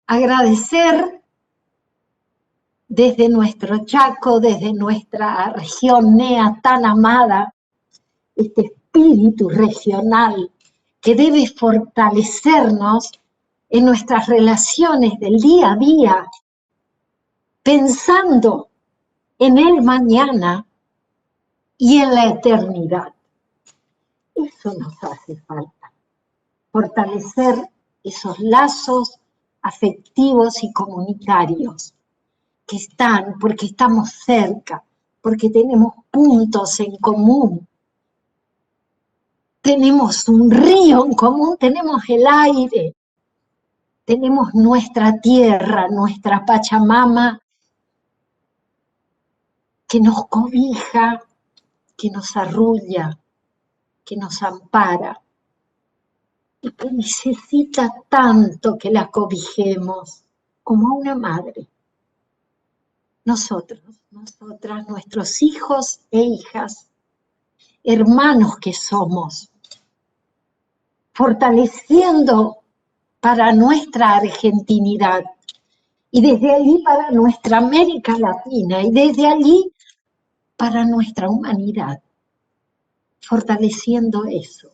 agradecer desde nuestro Chaco, desde nuestra región NEA tan amada, este espíritu regional que debe fortalecernos en nuestras relaciones del día a día, pensando en el mañana y en la eternidad. Eso nos hace falta, fortalecer esos lazos afectivos y comunitarios que están, porque estamos cerca, porque tenemos puntos en común, tenemos un río en común, tenemos el aire, tenemos nuestra tierra, nuestra Pachamama, que nos cobija, que nos arrulla, que nos ampara, y que necesita tanto que la cobijemos como una madre. Nosotros, nosotras, nuestros hijos e hijas, hermanos que somos, fortaleciendo para nuestra argentinidad, y desde allí para nuestra América Latina, y desde allí para nuestra humanidad, fortaleciendo eso.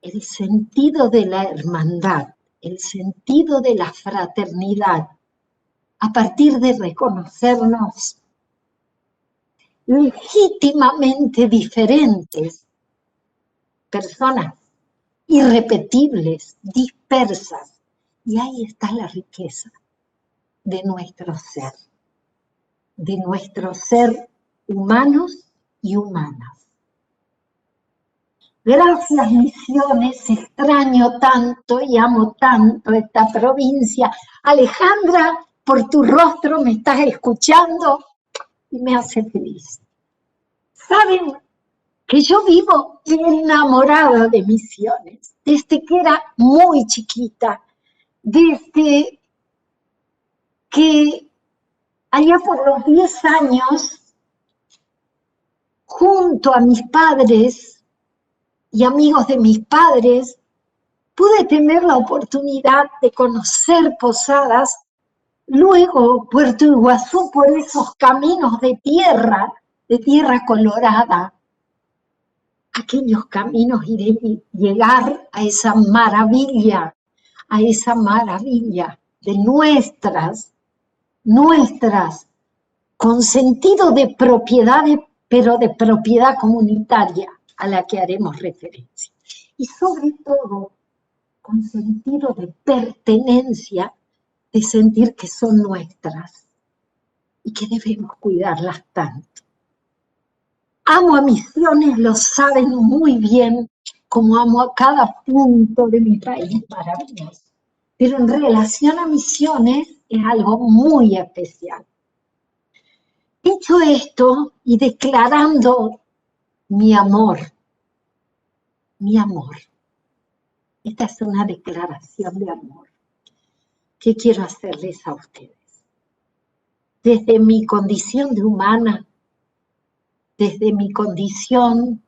El sentido de la hermandad, el sentido de la fraternidad, a partir de reconocernos legítimamente diferentes, personas irrepetibles, dispersas, y ahí está la riqueza de nuestro ser humanos y humanas. Gracias, Misiones, extraño tanto y amo tanto esta provincia. Alejandra, por tu rostro me estás escuchando y me hace feliz. ¿Saben que yo vivo enamorada de Misiones? Desde que era muy chiquita, desde que allá por los 10 años, junto a mis padres y amigos de mis padres, pude tener la oportunidad de conocer Posadas, luego Puerto Iguazú por esos caminos de tierra colorada, aquellos caminos y de llegar a esa maravilla de nuestras, con sentido de propiedad, pero de propiedad comunitaria, a la que haremos referencia. Y sobre todo, con sentido de pertenencia, de sentir que son nuestras y que debemos cuidarlas tanto. Amo a Misiones, lo saben muy bien, como amo a cada punto de mi país maravilloso. Pero en relación a Misiones es algo muy especial. Dicho esto y declarando mi amor. Esta es una declaración de amor que quiero hacerles a ustedes. Desde mi condición de humana, desde mi condición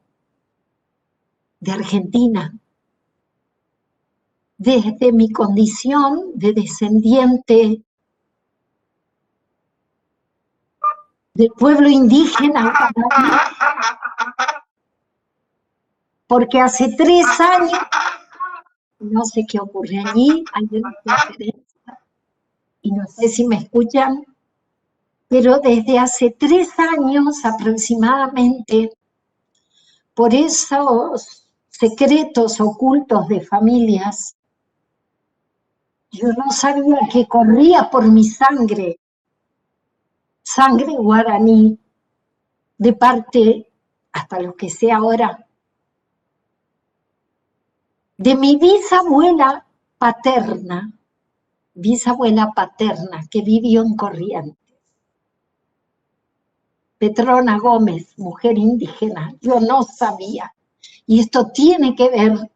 de argentina, desde mi condición de descendiente del pueblo indígena, porque hace 3 años, no sé qué ocurre allí, hay una interferencia, y no sé si me escuchan, pero desde hace 3 años aproximadamente, por esos secretos ocultos de familias, yo no sabía que corría por mi sangre guaraní, de parte, hasta lo que sé ahora, de mi bisabuela paterna, que vivió en Corrientes. Petrona Gómez, mujer indígena, yo no sabía. Y esto tiene que ver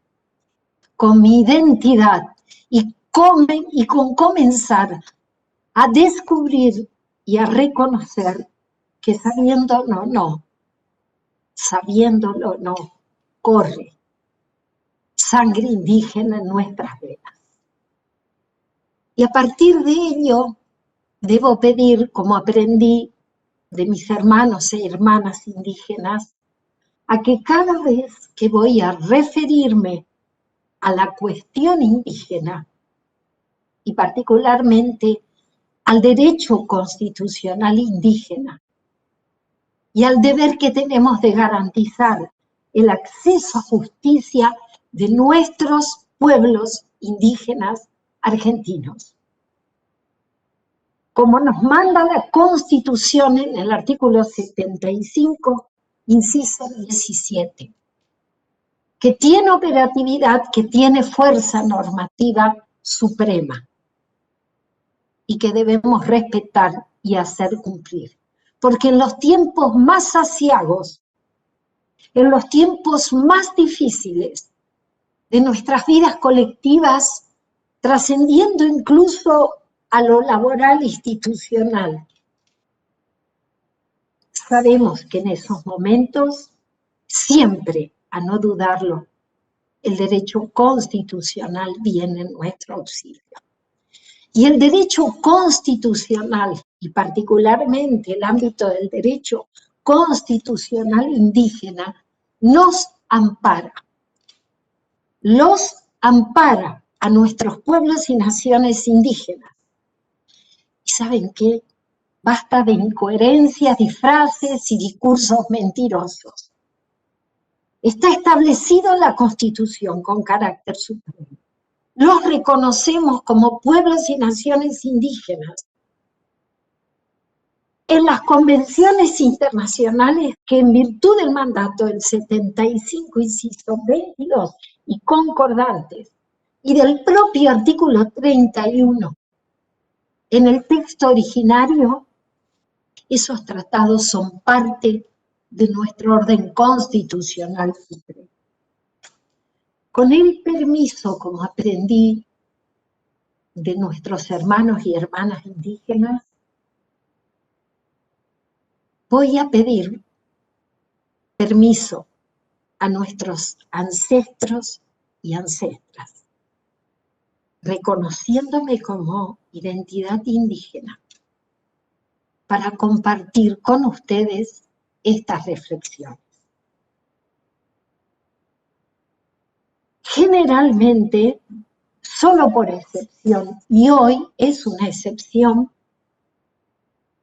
con mi identidad y con comenzar a descubrir y a reconocer que sabiéndolo no, corre. sangre indígena en nuestras venas. Y a partir de ello, debo pedir, como aprendí de mis hermanos e hermanas indígenas, a que cada vez que voy a referirme a la cuestión indígena, y particularmente al derecho constitucional indígena, y al deber que tenemos de garantizar el acceso a justicia de nuestros pueblos indígenas argentinos. Como nos manda la Constitución en el artículo 75, inciso 17, que tiene operatividad, que tiene fuerza normativa suprema y que debemos respetar y hacer cumplir. Porque en los tiempos más aciagos, en los tiempos más difíciles de nuestras vidas colectivas, trascendiendo incluso a lo laboral institucional, sabemos que en esos momentos, siempre, a no dudarlo, el derecho constitucional viene en nuestro auxilio. Y el derecho constitucional, y particularmente el ámbito del derecho constitucional indígena, nos ampara. Los ampara a nuestros pueblos y naciones indígenas. ¿Y saben qué? Basta de incoherencias, disfraces y discursos mentirosos. Está establecido en la Constitución con carácter supremo. Los reconocemos como pueblos y naciones indígenas en las convenciones internacionales que en virtud del mandato del 75, inciso 22, y concordantes, y del propio artículo 31, en el texto originario, esos tratados son parte de nuestro orden constitucional supremo. Con el permiso, como aprendí de nuestros hermanos y hermanas indígenas, voy a pedir permiso a nuestros ancestros y ancestras, reconociéndome como identidad indígena, para compartir con ustedes estas reflexiones. Generalmente, solo por excepción, y hoy es una excepción,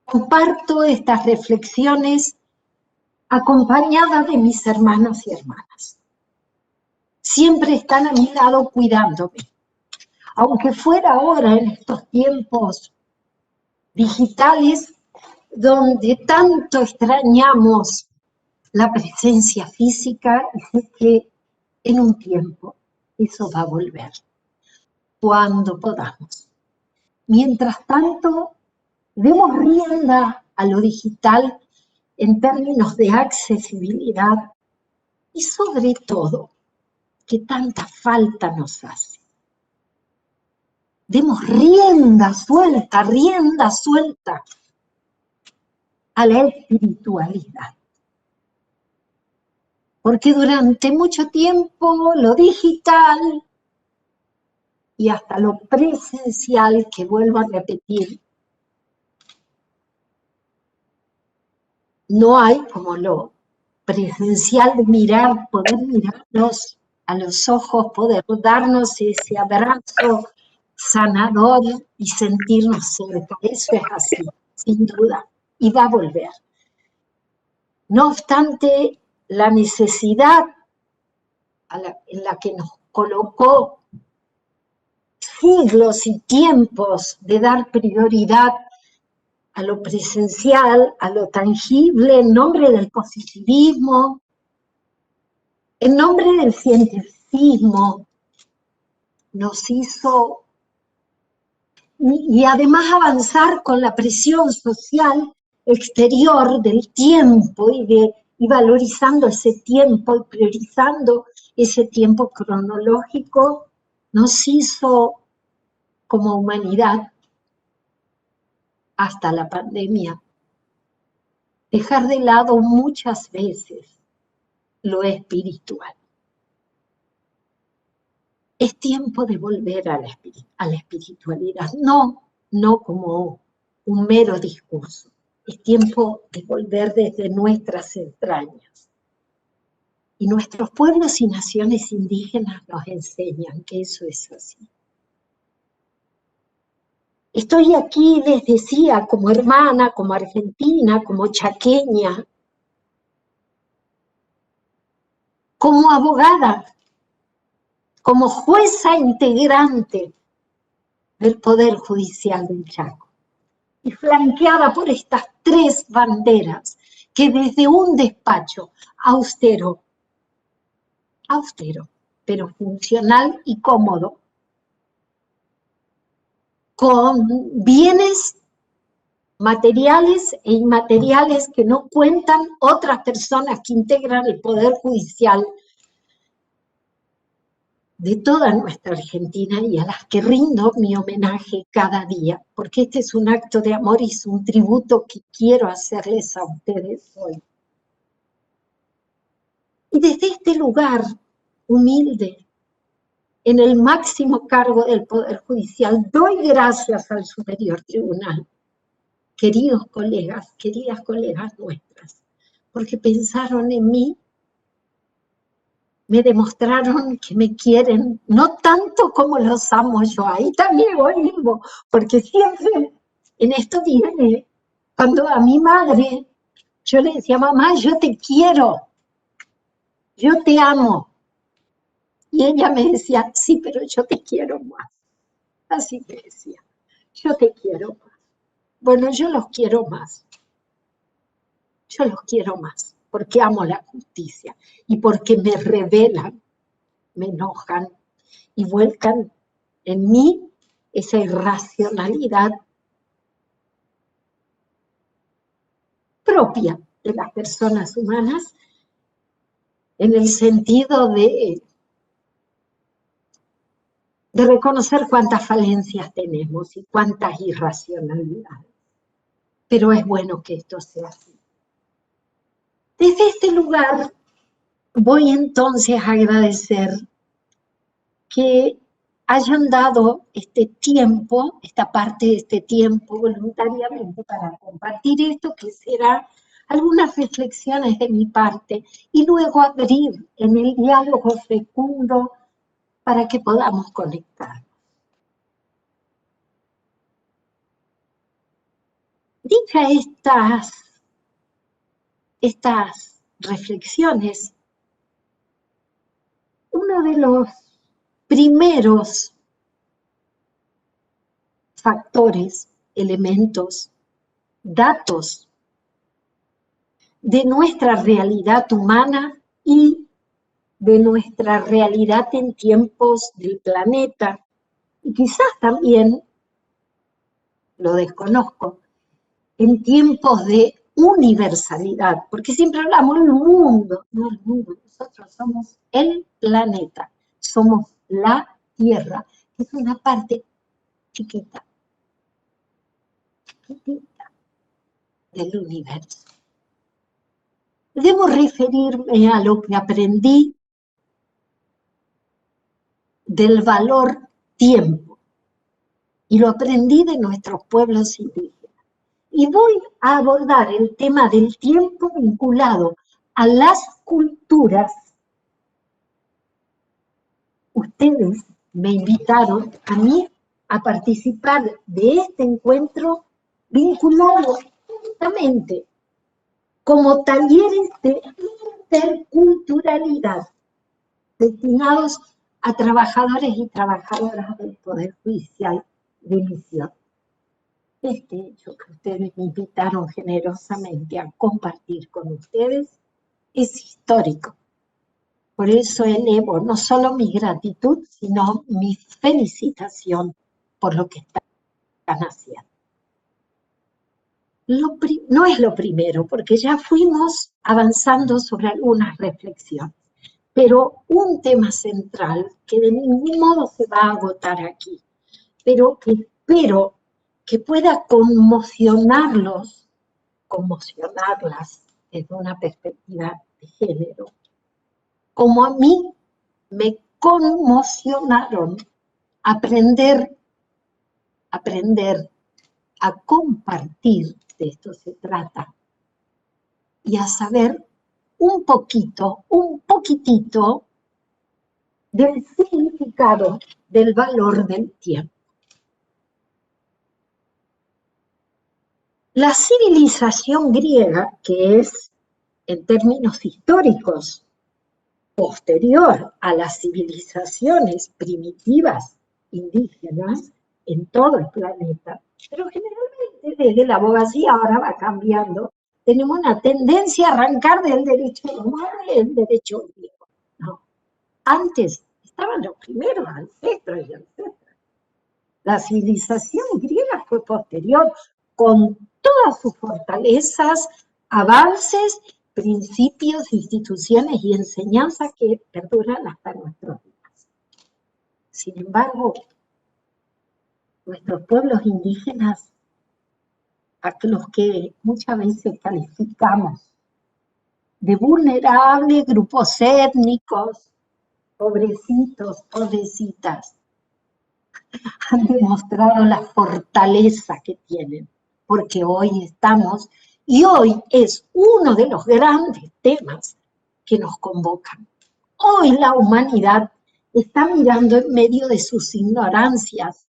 comparto estas reflexiones acompañada de mis hermanos y hermanas. Siempre están a mi lado cuidándome. Aunque fuera ahora en estos tiempos digitales donde tanto extrañamos la presencia física, y sé que en un tiempo eso va a volver, cuando podamos. Mientras tanto, demos rienda a lo digital en términos de accesibilidad y sobre todo, que tanta falta nos hace. Demos rienda suelta a la espiritualidad. Porque durante mucho tiempo lo digital y hasta lo presencial, que vuelvo a repetir, no hay como lo presencial de mirar, poder mirarnos a los ojos, poder darnos ese abrazo sanador y sentirnos cerca. Eso es así, sin duda, y va a volver. No obstante, la necesidad en la que nos colocó siglos y tiempos de dar prioridad a lo presencial, a lo tangible, en nombre del positivismo, en nombre del cientificismo, nos hizo, y además avanzar con la presión social exterior del tiempo y valorizando ese tiempo y priorizando ese tiempo cronológico, nos hizo como humanidad, hasta la pandemia, dejar de lado muchas veces lo espiritual. Es tiempo de volver a la espiritualidad, no como un mero discurso. Es tiempo de volver desde nuestras entrañas. Y nuestros pueblos y naciones indígenas nos enseñan que eso es así. Estoy aquí, les decía, como hermana, como argentina, como chaqueña, como abogada, como jueza integrante del Poder Judicial del Chaco, y flanqueada por estas tres banderas que desde un despacho austero, pero funcional y cómodo, con bienes materiales e inmateriales que no cuentan otras personas que integran el Poder Judicial de toda nuestra Argentina y a las que rindo mi homenaje cada día, porque este es un acto de amor y es un tributo que quiero hacerles a ustedes hoy. Y desde este lugar humilde, en el máximo cargo del Poder Judicial, doy gracias al Superior Tribunal, queridos colegas, queridas colegas nuestras, porque pensaron en mí, me demostraron que me quieren, no tanto como los amo yo, ahí también egoísmo, porque siempre en esto viene, cuando a mi madre, yo le decía, mamá, yo te quiero, yo te amo, y ella me decía, sí, pero yo te quiero más, así me decía, yo te quiero más. Bueno, yo los quiero más, porque amo la justicia, y porque me revelan, me enojan, y vuelcan en mí esa irracionalidad propia de las personas humanas, en el sentido de reconocer cuántas falencias tenemos y cuántas irracionalidades. Pero es bueno que esto sea así. Desde este lugar voy entonces a agradecer que hayan dado este tiempo, esta parte de este tiempo voluntariamente para compartir esto, que será algunas reflexiones de mi parte, y luego abrir en el diálogo fecundo para que podamos conectar. Dichas estas reflexiones, uno de los primeros factores, elementos, datos de nuestra realidad humana y de nuestra realidad en tiempos del planeta, y quizás también, lo desconozco, en tiempos de universalidad, porque siempre hablamos del mundo, no el mundo, nosotros somos el planeta, somos la Tierra, que es una parte chiquita del universo. Debo referirme a lo que aprendí del valor tiempo, y lo aprendí de nuestros pueblos indígenas. Y voy a abordar el tema del tiempo vinculado a las culturas. Ustedes me invitaron a mí a participar de este encuentro vinculado justamente como talleres de interculturalidad destinados a trabajadores y trabajadoras del Poder Judicial de Misión. Este hecho que ustedes me invitaron generosamente a compartir con ustedes es histórico. Por eso elevo no solo mi gratitud, sino mi felicitación por lo que están haciendo. No es lo primero, porque ya fuimos avanzando sobre algunas reflexiones, pero un tema central que de ningún modo se va a agotar aquí, pero que espero que pueda conmocionarlas desde una perspectiva de género, como a mí me conmocionaron. Aprender a compartir, de esto se trata, y a saber un poquitito del significado, del valor del tiempo. La civilización griega, que es, en términos históricos, posterior a las civilizaciones primitivas indígenas en todo el planeta, pero generalmente desde la abogacía ahora va cambiando, tenemos una tendencia a arrancar del derecho romano y el derecho griego. No. Antes estaban los primeros ancestros y ancestras. La civilización griega fue posterior, con todas sus fortalezas, avances, principios, instituciones y enseñanzas que perduran hasta nuestros días. Sin embargo, nuestros pueblos indígenas, a los que muchas veces calificamos de vulnerables grupos étnicos, pobrecitos, pobrecitas, han demostrado la fortaleza que tienen, porque hoy estamos, y hoy es uno de los grandes temas que nos convocan. Hoy la humanidad está mirando en medio de sus ignorancias.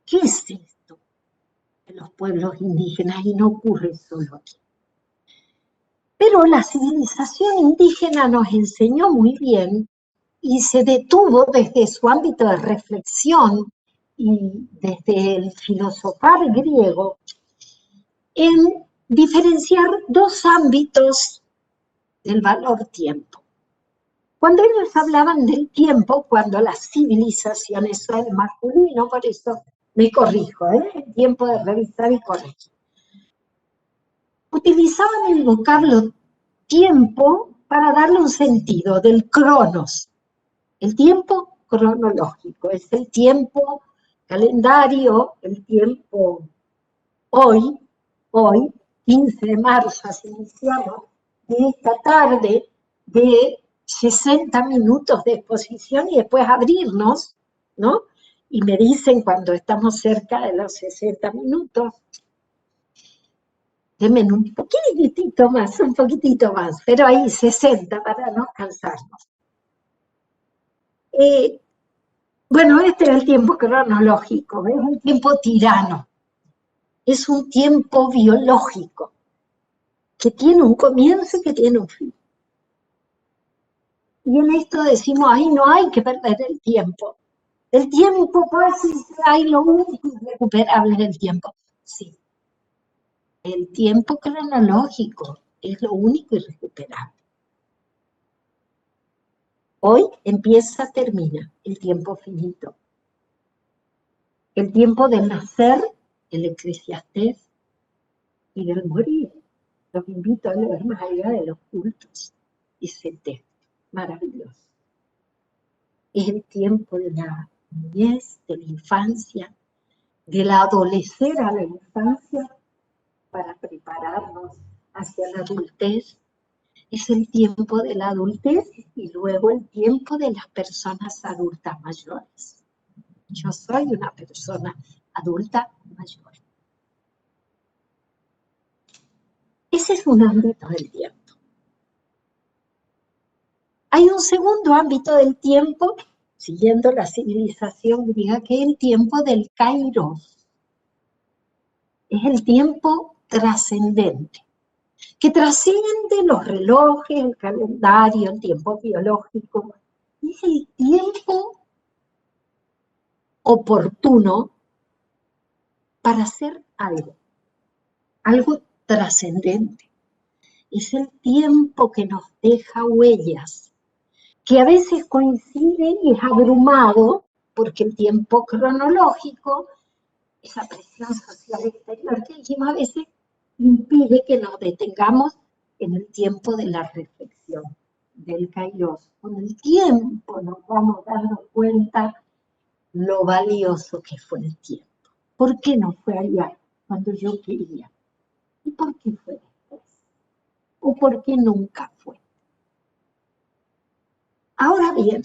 ¿Qué es esto de los pueblos indígenas? Y no ocurre solo aquí. Pero la civilización indígena nos enseñó muy bien y se detuvo desde su ámbito de reflexión y desde el filosofar griego en diferenciar dos ámbitos del valor tiempo. Cuando ellos hablaban del tiempo, cuando las civilizaciones son masculino, por eso me corrijo, el tiempo de revisar y corregir. Utilizaban el vocablo tiempo para darle un sentido del cronos. El tiempo cronológico es el tiempo calendario, el tiempo hoy, 15 de marzo, así iniciamos, de esta tarde de 60 minutos de exposición y después abrirnos, ¿no? Y me dicen cuando estamos cerca de los 60 minutos, denme un poquitito más, pero ahí 60 para no cansarnos. Bueno, este es el tiempo cronológico, es un tiempo tirano, es un tiempo biológico, que tiene un comienzo y que tiene un fin. Y en esto decimos, ahí no hay que perder el tiempo. El tiempo pasa y hay lo único irrecuperable del tiempo. Sí, el tiempo cronológico es lo único irrecuperable. Hoy empieza, termina el tiempo finito. El tiempo del nacer, el Eclesiastés, y del morir. Los invito a leer más allá de los cultos. Ese texto maravilloso. Es el tiempo de la niñez, de la infancia, de la adolescencia a la infancia, para prepararnos hacia la adultez. Es el tiempo de la adultez y luego el tiempo de las personas adultas mayores. Yo soy una persona adulta mayor. Ese es un ámbito del tiempo. Hay un segundo ámbito del tiempo, siguiendo la civilización griega, que es el tiempo del kairos. Es el tiempo trascendente, que trasciende los relojes, el calendario, el tiempo biológico. Es el tiempo oportuno para hacer algo trascendente. Es el tiempo que nos deja huellas, que a veces coincide y es abrumado, porque el tiempo cronológico, esa presión social exterior que dijimos, a veces impide que nos detengamos en el tiempo de la reflexión, del kairos. Con el tiempo nos vamos dando cuenta lo valioso que fue el tiempo. ¿Por qué no fue allá cuando yo quería? ¿Y por qué fue después? ¿O por qué nunca fue? Ahora bien,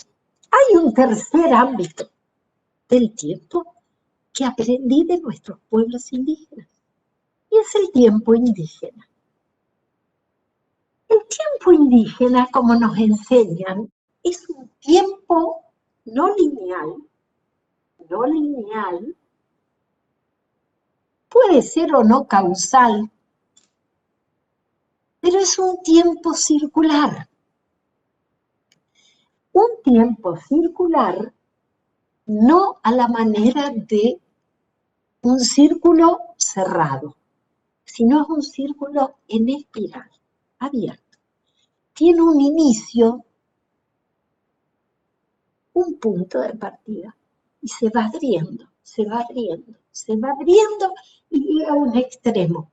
Hay un tercer ámbito del tiempo que aprendí de nuestros pueblos indígenas, y es el tiempo indígena. El tiempo indígena, como nos enseñan, es un tiempo no lineal, puede ser o no causal, pero es un tiempo circular. Un tiempo circular no a la manera de un círculo cerrado, sino es un círculo en espiral, abierto. Tiene un inicio, un punto de partida, y se va abriendo, se va abriendo, se va abriendo y llega a un extremo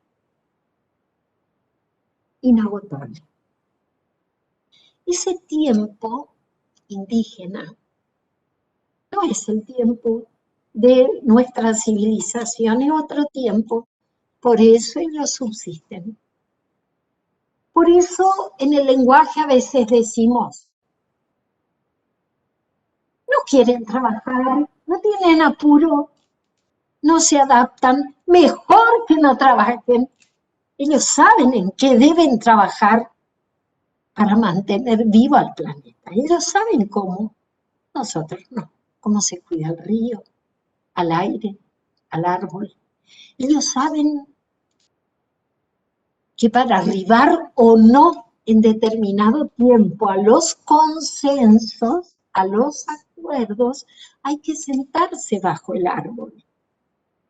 inagotable. Ese tiempo indígena no es el tiempo de nuestra civilización, es otro tiempo, por eso ellos subsisten. Por eso en el lenguaje a veces decimos, no quieren trabajar, no tienen apuro, no se adaptan, mejor que no trabajen. Ellos saben en qué deben trabajar para mantener vivo al planeta. Ellos saben cómo, nosotros no. Cómo se cuida el río, al aire, al árbol. Ellos saben que para arribar o no en determinado tiempo a los consensos, a los acuerdos, hay que sentarse bajo el árbol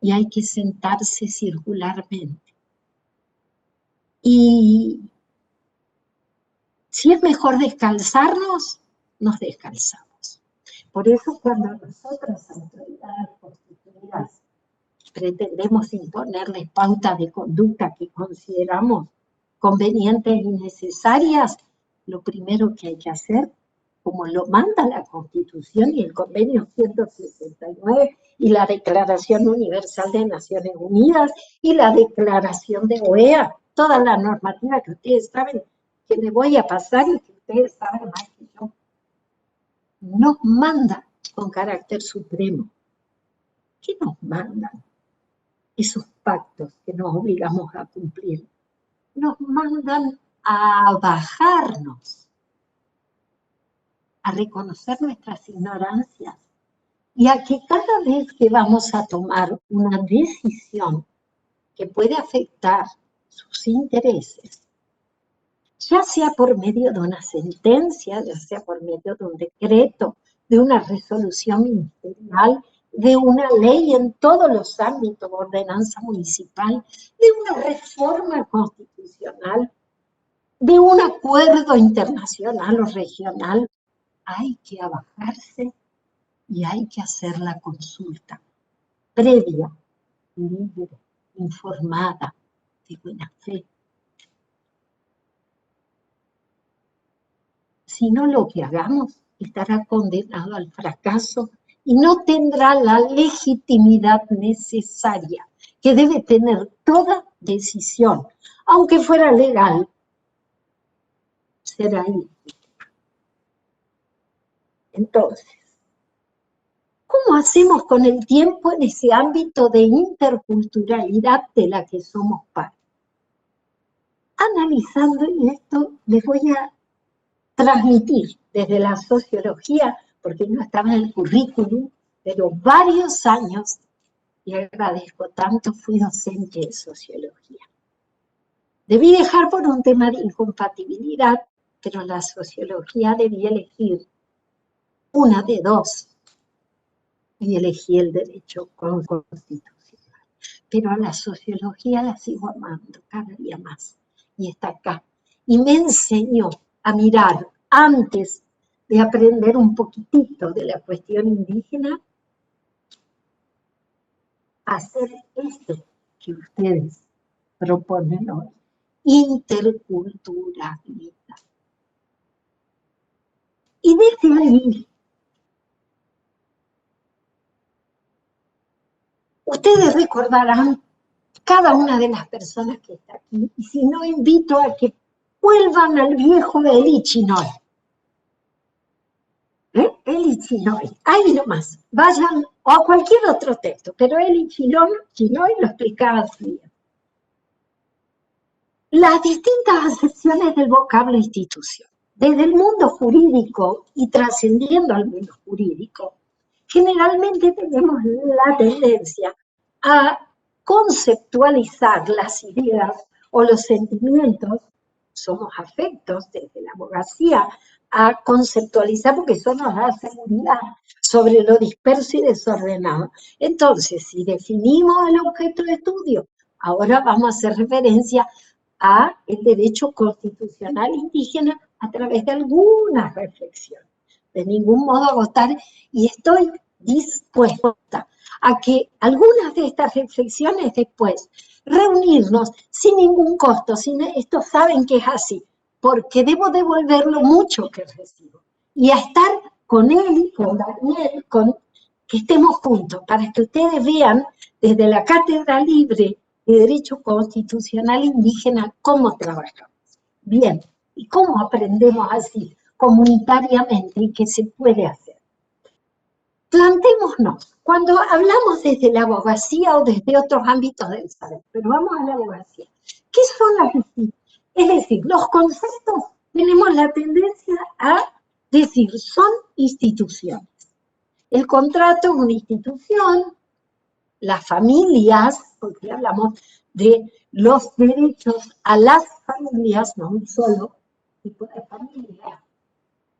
y hay que sentarse circularmente. Y si es mejor descalzarnos, nos descalzamos. Por eso cuando nosotras, autoridades constituidas, pretendemos imponerles pautas de conducta que consideramos convenientes y necesarias, lo primero que hay que hacer, como lo manda la Constitución y el Convenio 169 y la Declaración Universal de Naciones Unidas y la Declaración de OEA, toda la normativa que ustedes saben que me voy a pasar y que ustedes saben más que yo, nos manda con carácter supremo. ¿Qué nos mandan? Esos pactos que nos obligamos a cumplir, nos mandan a bajarnos, a reconocer nuestras ignorancias y a que cada vez que vamos a tomar una decisión que puede afectar sus intereses, ya sea por medio de una sentencia, ya sea por medio de un decreto, de una resolución ministerial, de una ley en todos los ámbitos, ordenanza municipal, de una reforma constitucional, de un acuerdo internacional o regional, hay que abajarse y hay que hacer la consulta previa, libre, informada, de buena fe. Si no, lo que hagamos estará condenado al fracaso y no tendrá la legitimidad necesaria que debe tener toda decisión, aunque fuera legal, será ilegítima. Entonces, ¿cómo hacemos con el tiempo en ese ámbito de interculturalidad de la que somos parte? Analizando esto, les voy a transmitir desde la sociología, porque no estaba en el currículum, pero varios años, y agradezco tanto, fui docente de sociología. Debí dejar por un tema de incompatibilidad, pero la sociología debí elegir una de dos, y elegí el derecho constitucional. Pero a la sociología la sigo amando cada día más, y está acá. Y me enseñó a mirar antes de aprender un poquitito de la cuestión indígena, a hacer esto que ustedes proponen hoy, interculturalidad. Y desde ahí, ustedes recordarán cada una de las personas que está aquí, y si no, invito a que vuelvan al viejo del Ichinol. Eli Chinoy, ahí nomás, vayan, o a cualquier otro texto, pero Eli Chinoy lo explicaba así. Las distintas acepciones del vocablo institución, desde el mundo jurídico y trascendiendo al mundo jurídico, generalmente tenemos la tendencia a conceptualizar las ideas o los sentimientos, somos afectos desde la abogacía, a conceptualizar porque eso nos da seguridad sobre lo disperso y desordenado. Entonces, si definimos el objeto de estudio, ahora vamos a hacer referencia a el derecho constitucional indígena a través de algunas reflexiones. De ningún modo agotar, y estoy dispuesta a que algunas de estas reflexiones después reunirnos sin ningún costo, sin esto saben que es así, porque debo devolver lo mucho que recibo, y a estar con él, con Daniel, que estemos juntos, para que ustedes vean desde la Cátedra Libre de Derecho Constitucional Indígena cómo trabajamos. Bien, ¿y cómo aprendemos así, comunitariamente, y qué se puede hacer? Plantémonos, cuando hablamos desde la abogacía o desde otros ámbitos del saber, pero vamos a la abogacía, ¿qué son las distintas? Es decir, los conceptos tenemos la tendencia a decir, son instituciones. El contrato es una institución, las familias, porque hablamos de los derechos a las familias, no un solo tipo de familia.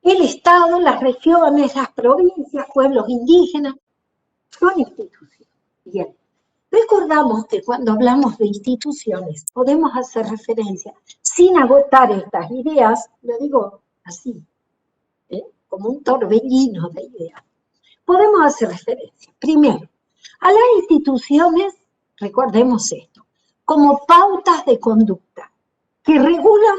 El Estado, las regiones, las provincias, pueblos indígenas, son instituciones. Bien, recordamos que cuando hablamos de instituciones podemos hacer referencia, sin agotar estas ideas, lo digo así, como un torbellino de ideas, podemos hacer referencia, primero, a las instituciones, recordemos esto, como pautas de conducta que regulan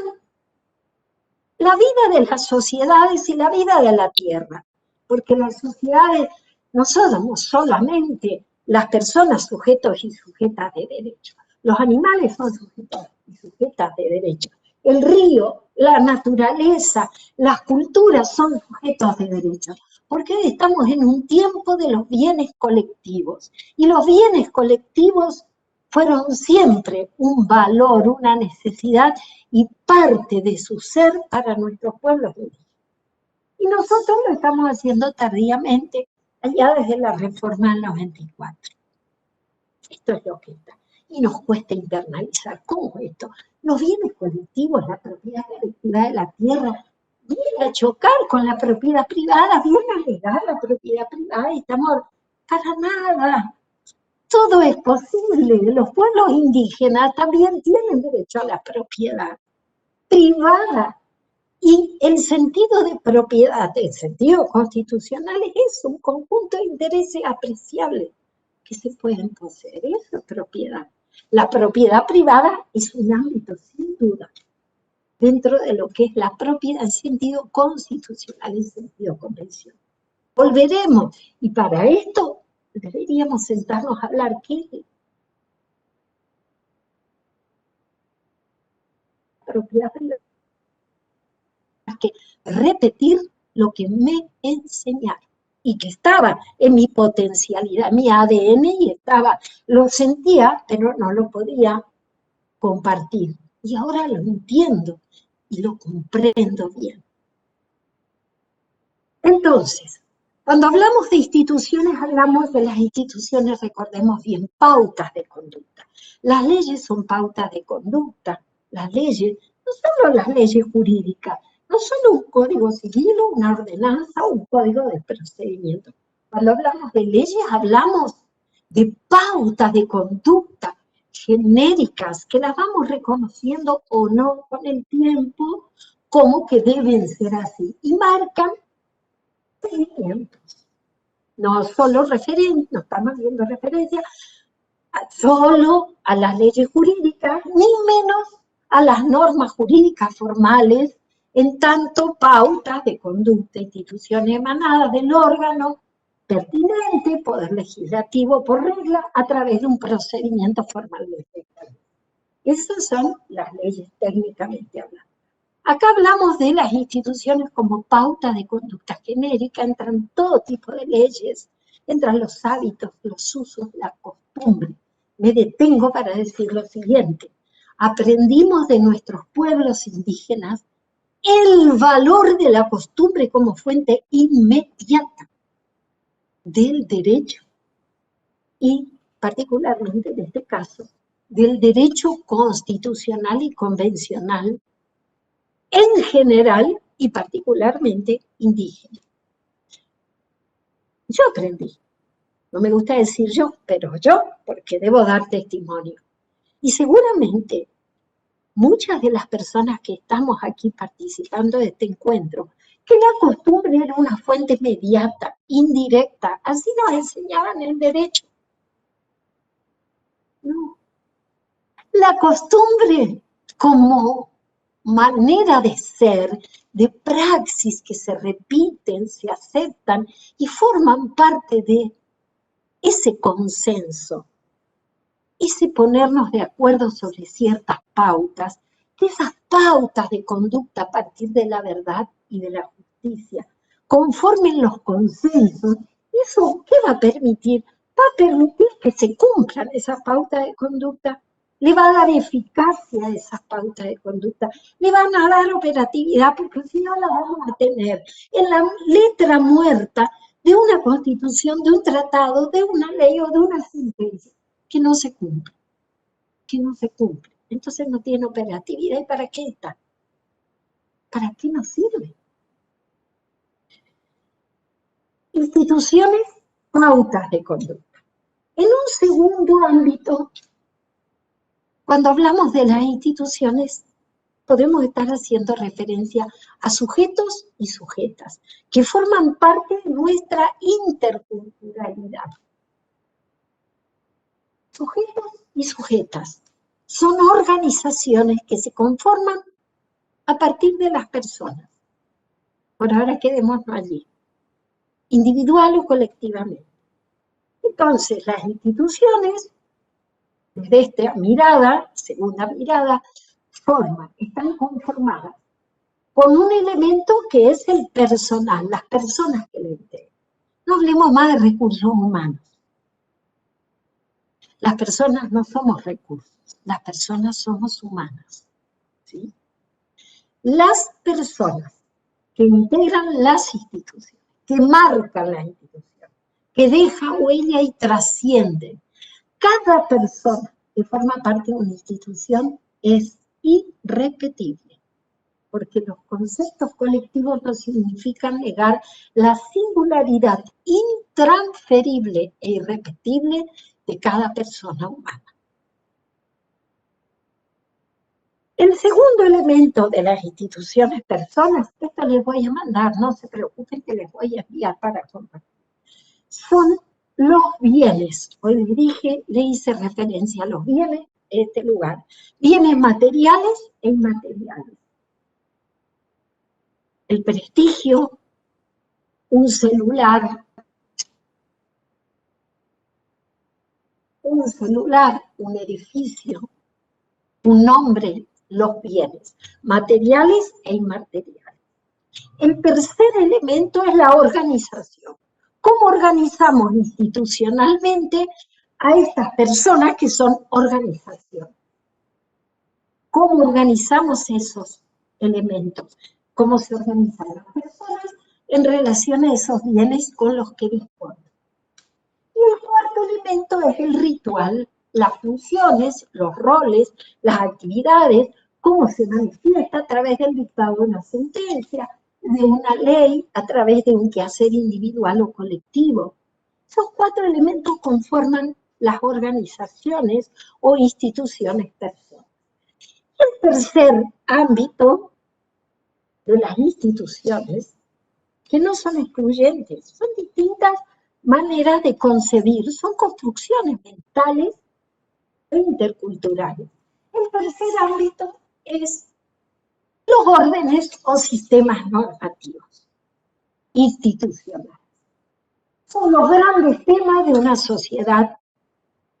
la vida de las sociedades y la vida de la tierra, porque las sociedades no somos solamente las personas sujetos y sujetas de derecho, los animales son sujetos y sujetas de derecho, el río, la naturaleza, las culturas son sujetos de derecho, porque hoy estamos en un tiempo de los bienes colectivos, y los bienes colectivos fueron siempre un valor, una necesidad y parte de su ser para nuestros pueblos indígenas. Y nosotros lo estamos haciendo tardíamente, allá desde la reforma del 94. Esto es lo que está. Y nos cuesta internalizar. ¿Cómo esto? Los bienes colectivos, la propiedad colectiva de la tierra, viene a chocar con la propiedad privada, viene a negar la propiedad privada, y estamos para nada. Todo es posible. Los pueblos indígenas también tienen derecho a la propiedad privada. Y el sentido de propiedad, el sentido constitucional es un conjunto de intereses apreciables que se pueden poseer. Eso es propiedad. La propiedad privada es un ámbito, sin duda, dentro de lo que es la propiedad en sentido constitucional, en sentido convencional. Volveremos, y para esto deberíamos sentarnos a hablar qué es la propiedad privada. Que repetir lo que me enseñaron y que estaba en mi potencialidad, mi ADN, y lo sentía, pero no lo podía compartir. Y ahora lo entiendo y lo comprendo bien. Entonces, cuando hablamos de instituciones, hablamos de las instituciones, recordemos bien, pautas de conducta. Las leyes son pautas de conducta. Las leyes, no solo las leyes jurídicas, no solo un código civil, una ordenanza, un código de procedimiento. Cuando hablamos de leyes, hablamos de pautas de conducta genéricas que las vamos reconociendo o no con el tiempo como que deben ser así. Y marcan procedimientos. No solo no estamos viendo referencia solo a las leyes jurídicas, ni menos a las normas jurídicas formales, en tanto pautas de conducta, instituciones emanadas del órgano pertinente, poder legislativo por regla, a través de un procedimiento formal de esta. Esas son las leyes técnicamente hablando. Acá hablamos de las instituciones como pauta de conducta genérica, entran todo tipo de leyes, entran los hábitos, los usos, la costumbre. Me detengo para decir lo siguiente. Aprendimos de nuestros pueblos indígenas el valor de la costumbre como fuente inmediata del derecho y particularmente en este caso del derecho constitucional y convencional en general y particularmente indígena. Yo aprendí, no me gusta decir yo, pero yo, porque debo dar testimonio. Y seguramente muchas de las personas que estamos aquí participando de este encuentro, que la costumbre era una fuente inmediata, indirecta, así nos enseñaban el derecho. No. La costumbre como manera de ser, de praxis que se repiten, se aceptan y forman parte de ese consenso, ese ponernos de acuerdo sobre ciertas pautas, que esas pautas de conducta a partir de la verdad y de la justicia conformen los consensos. ¿Eso qué va a permitir? Va a permitir que se cumplan esas pautas de conducta, le va a dar eficacia a esas pautas de conducta, le van a dar operatividad, porque si no la vamos a tener en la letra muerta de una constitución, de un tratado, de una ley o de una sentencia que no se cumple, Entonces no tiene operatividad. ¿Y para qué está? ¿Para qué nos sirve? Instituciones, pautas de conducta. En un segundo ámbito, cuando hablamos de las instituciones, podemos estar haciendo referencia a sujetos y sujetas que forman parte de nuestra interculturalidad. Sujetos y sujetas son organizaciones que se conforman a partir de las personas. Por ahora quedémonos allí, individual o colectivamente. Entonces, las instituciones, desde esta mirada, segunda mirada, están conformadas con un elemento que es el personal, las personas que le integran. No hablemos más de recursos humanos. Las personas no somos recursos, las personas somos humanas, ¿sí? Las personas que integran las instituciones, que marcan las instituciones, que dejan huella y trascienden. Cada persona que forma parte de una institución es irrepetible, porque los conceptos colectivos no significan negar la singularidad intransferible e irrepetible de cada persona humana. El segundo elemento de las instituciones personas, esto les voy a mandar, no se preocupen que les voy a enviar para compartir, son los bienes. Hoy le hice referencia a los bienes en este lugar. Bienes materiales e inmateriales. El prestigio, un celular, un edificio, un nombre, los bienes, materiales e inmateriales. El tercer elemento es la organización. ¿Cómo organizamos institucionalmente a estas personas que son organización? ¿Cómo organizamos esos elementos? ¿Cómo se organizan las personas en relación a esos bienes con los que disponen? Y el cuarto elemento es el ritual, las funciones, los roles, las actividades, cómo se manifiesta a través del dictado de una sentencia, de una ley, a través de un quehacer individual o colectivo. Esos cuatro elementos conforman las organizaciones o instituciones personas. El tercer ámbito de las instituciones, que no son excluyentes, son distintas maneras de concebir, son construcciones mentales e interculturales. El tercer ámbito es los órdenes o sistemas normativos, institucionales. Son los grandes temas de una sociedad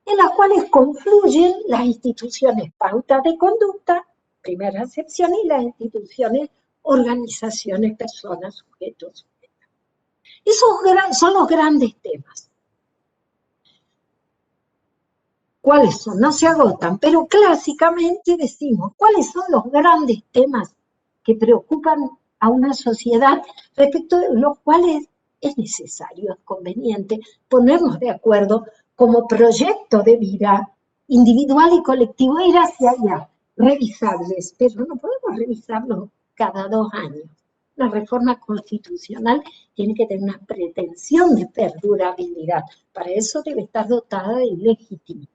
en las cuales confluyen las instituciones pautas de conducta primera acepción, y las instituciones, organizaciones, personas, sujetos. Esos son los grandes temas. ¿Cuáles son? No se agotan, pero clásicamente decimos, ¿cuáles son los grandes temas que preocupan a una sociedad respecto de los cuales es necesario, es conveniente ponernos de acuerdo como proyecto de vida individual y colectivo, ir hacia allá, revisables, pero no podemos revisarlos cada 2 años. La reforma constitucional tiene que tener una pretensión de perdurabilidad, para eso debe estar dotada de legitimidad.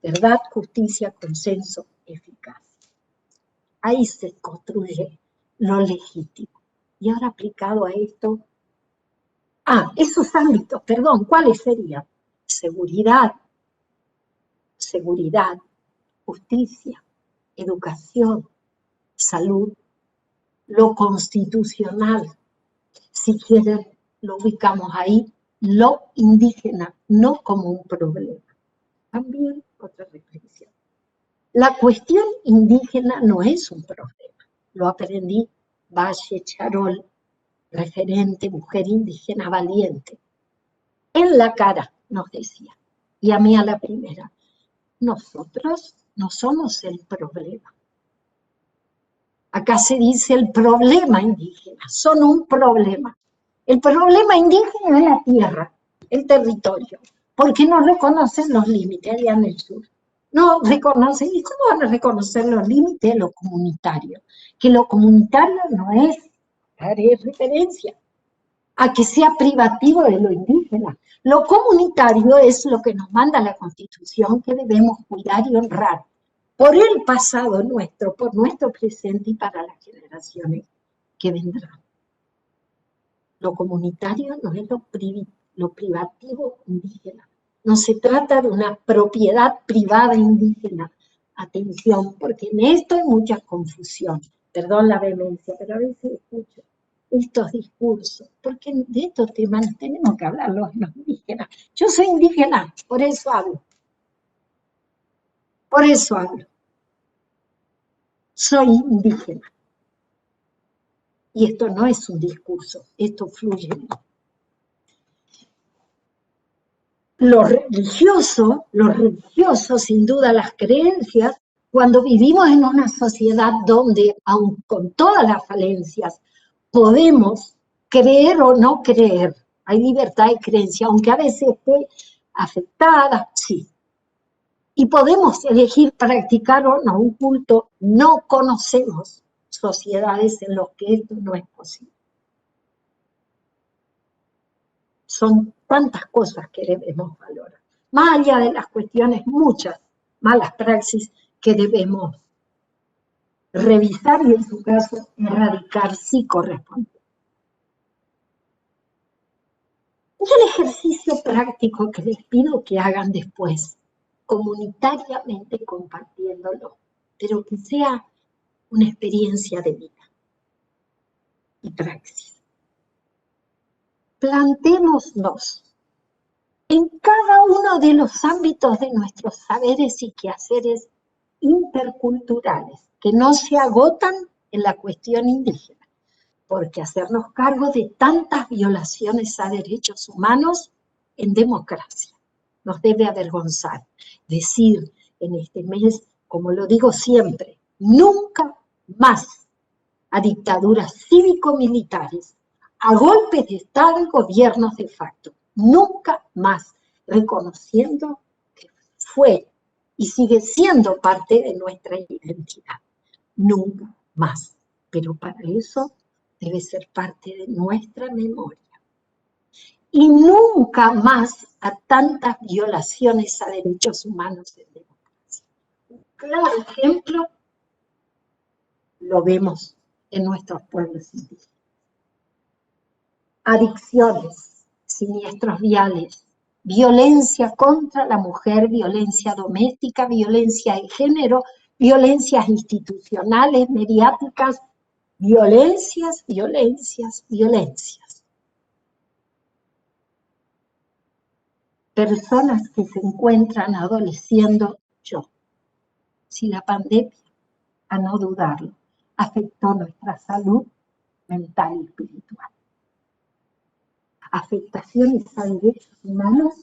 Verdad, justicia, consenso, eficacia. Ahí se construye lo legítimo. Y ahora aplicado a esto, esos ámbitos, perdón, ¿cuáles serían? Seguridad, justicia, educación, salud, lo constitucional. Si quieren, lo ubicamos ahí, lo indígena, no como un problema. También otra reflexión. La cuestión indígena no es un problema. Lo aprendí Valle Charol, referente, mujer indígena valiente. En la cara, nos decía. Y a mí a la primera. Nosotros no somos el problema. Acá se dice el problema indígena. Son un problema. El problema indígena es la tierra, el territorio. Porque no reconocen los límites allá en el sur. No reconocen, ¿y cómo van a reconocer los límites de lo comunitario? Que lo comunitario no es, haré referencia, a que sea privativo de lo indígena. Lo comunitario es lo que nos manda la Constitución, que debemos cuidar y honrar por el pasado nuestro, por nuestro presente y para las generaciones que vendrán. Lo comunitario no es lo privativo indígena. No se trata de una propiedad privada indígena. Atención, porque en esto hay mucha confusión. Perdón la vehemencia, pero a veces escucho estos discursos, porque de estos temas tenemos que hablar los indígenas. Yo soy indígena, por eso hablo. Por eso hablo. Soy indígena. Y esto no es un discurso, esto fluye. Lo religioso, sin duda las creencias, cuando vivimos en una sociedad donde, aun con todas las falencias, podemos creer o no creer, hay libertad de creencia, aunque a veces esté afectada, sí. Y podemos elegir practicar o no un culto, no conocemos sociedades en las que esto no es posible. Son tantas cosas que debemos valorar. Más allá de las cuestiones, muchas malas praxis que debemos revisar y en su caso erradicar si corresponde. Y el ejercicio práctico que les pido que hagan después, comunitariamente compartiéndolo, pero que sea una experiencia de vida y praxis. Plantémonos en cada uno de los ámbitos de nuestros saberes y quehaceres interculturales, que no se agotan en la cuestión indígena, porque hacernos cargo de tantas violaciones a derechos humanos en democracia nos debe avergonzar. Decir en este mes, como lo digo siempre, nunca más a dictaduras cívico-militares, a golpes de Estado y gobiernos de facto. Nunca más, reconociendo que fue y sigue siendo parte de nuestra identidad. Nunca más. Pero para eso debe ser parte de nuestra memoria. Y nunca más a tantas violaciones a derechos humanos en democracia. Un claro ejemplo lo vemos en nuestros pueblos indígenas. Adicciones, siniestros viales, violencia contra la mujer, violencia doméstica, violencia de género, violencias institucionales, mediáticas, violencias. Personas que se encuentran adoleciendo yo. Si la pandemia a no dudarlo, afectó nuestra salud mental y espiritual. Afectaciones a derechos humanos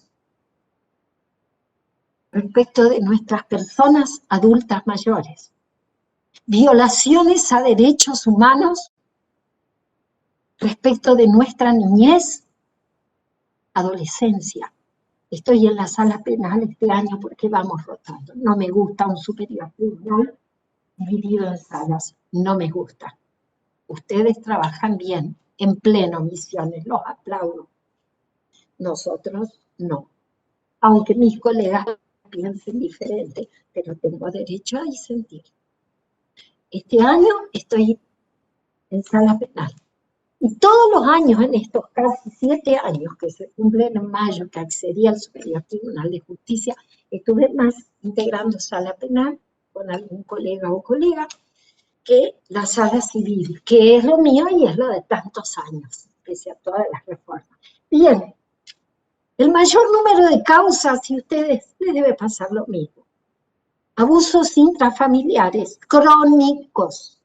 respecto de nuestras personas adultas mayores. Violaciones a derechos humanos respecto de nuestra niñez, adolescencia. Estoy en la sala penal este año porque vamos rotando. No me gusta un superior tribunal dividido en salas. No me gusta. Ustedes trabajan bien, en pleno misiones, los aplaudo. Nosotros no. Aunque mis colegas piensen diferente, pero tengo derecho a disentir. Este año estoy en sala penal. Y todos los años, en estos casi 7 años que se cumplen en mayo, que accedí al Superior Tribunal de Justicia, estuve más integrando sala penal con algún colega o colega que la sala civil, que es lo mío y es lo de tantos años, pese a todas las reformas. Bien, el mayor número de causas, y a ustedes les debe pasar lo mismo, abusos intrafamiliares crónicos.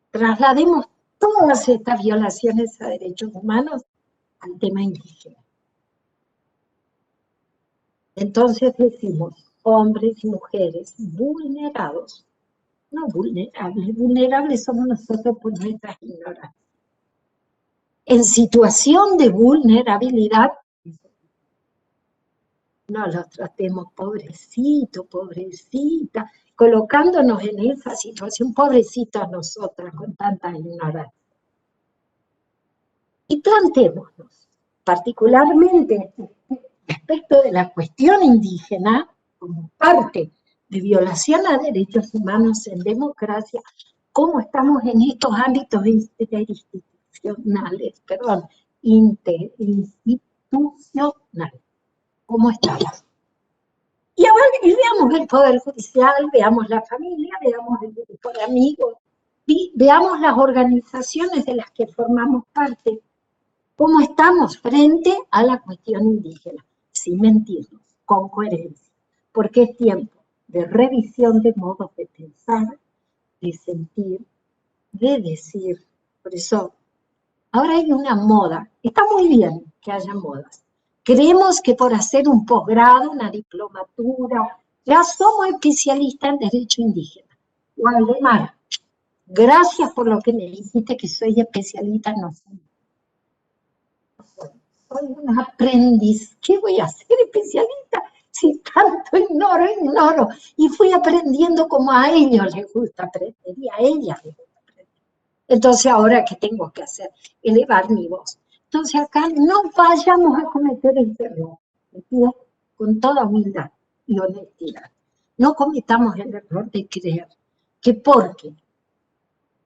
Traslademos todas estas violaciones a derechos humanos al tema indígena. Entonces decimos, hombres y mujeres vulnerados, no vulnerables, vulnerables somos nosotros por nuestras ignorancias. En situación de vulnerabilidad, no los tratemos pobrecito, pobrecita, colocándonos en esa situación, pobrecitas nosotras con tanta ignorancia. Y planteémonos, particularmente respecto de la cuestión indígena, como parte de violación a derechos humanos en democracia, cómo estamos en estos ámbitos institucionales, cómo estamos. Y ahora veamos el Poder Judicial, veamos la familia, veamos el grupo de amigos, veamos las organizaciones de las que formamos parte, cómo estamos frente a la cuestión indígena, sin mentirnos, con coherencia, porque es tiempo de revisión de modos de pensar, de sentir, de decir. Por eso, ahora hay una moda, está muy bien que haya modas. Creemos que por hacer un posgrado, una diplomatura, ya somos especialistas en derecho indígena. Waldemar, gracias por lo que me dijiste que soy especialista en no sé. Soy un aprendiz. ¿Qué voy a ser especialista? Si tanto ignoro. Y fui aprendiendo como a ellos les gusta aprender y a ellas les gusta aprender. Entonces, ahora, ¿qué tengo que hacer? Elevar mi voz. Entonces, acá no vayamos a cometer este error. Me pido con toda humildad y honestidad. No cometamos el error de creer que porque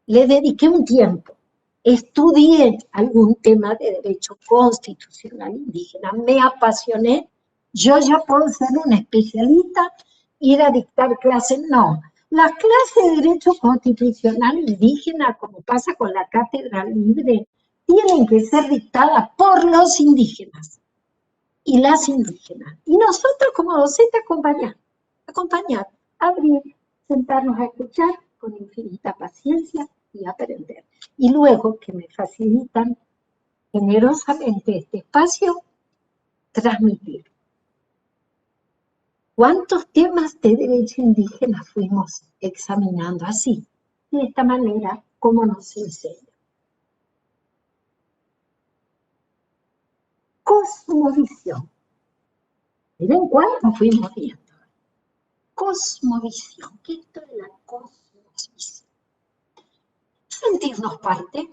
le dediqué un tiempo, estudié algún tema de derecho constitucional indígena, me apasioné, yo ya puedo ser una especialista, ir a dictar clases, no. Las clases de derecho constitucional indígena, como pasa con la cátedra libre, tienen que ser dictadas por los indígenas y las indígenas. Y nosotros como docentes acompañar, abrir, sentarnos a escuchar con infinita paciencia y aprender. Y luego que me facilitan generosamente este espacio, transmitir. ¿Cuántos temas de derecho indígena fuimos examinando así? De esta manera, como nos enseña. Cosmovisión. Miren cuánto fuimos viendo. Cosmovisión. ¿Qué es esto de la cosmovisión? Sentirnos parte.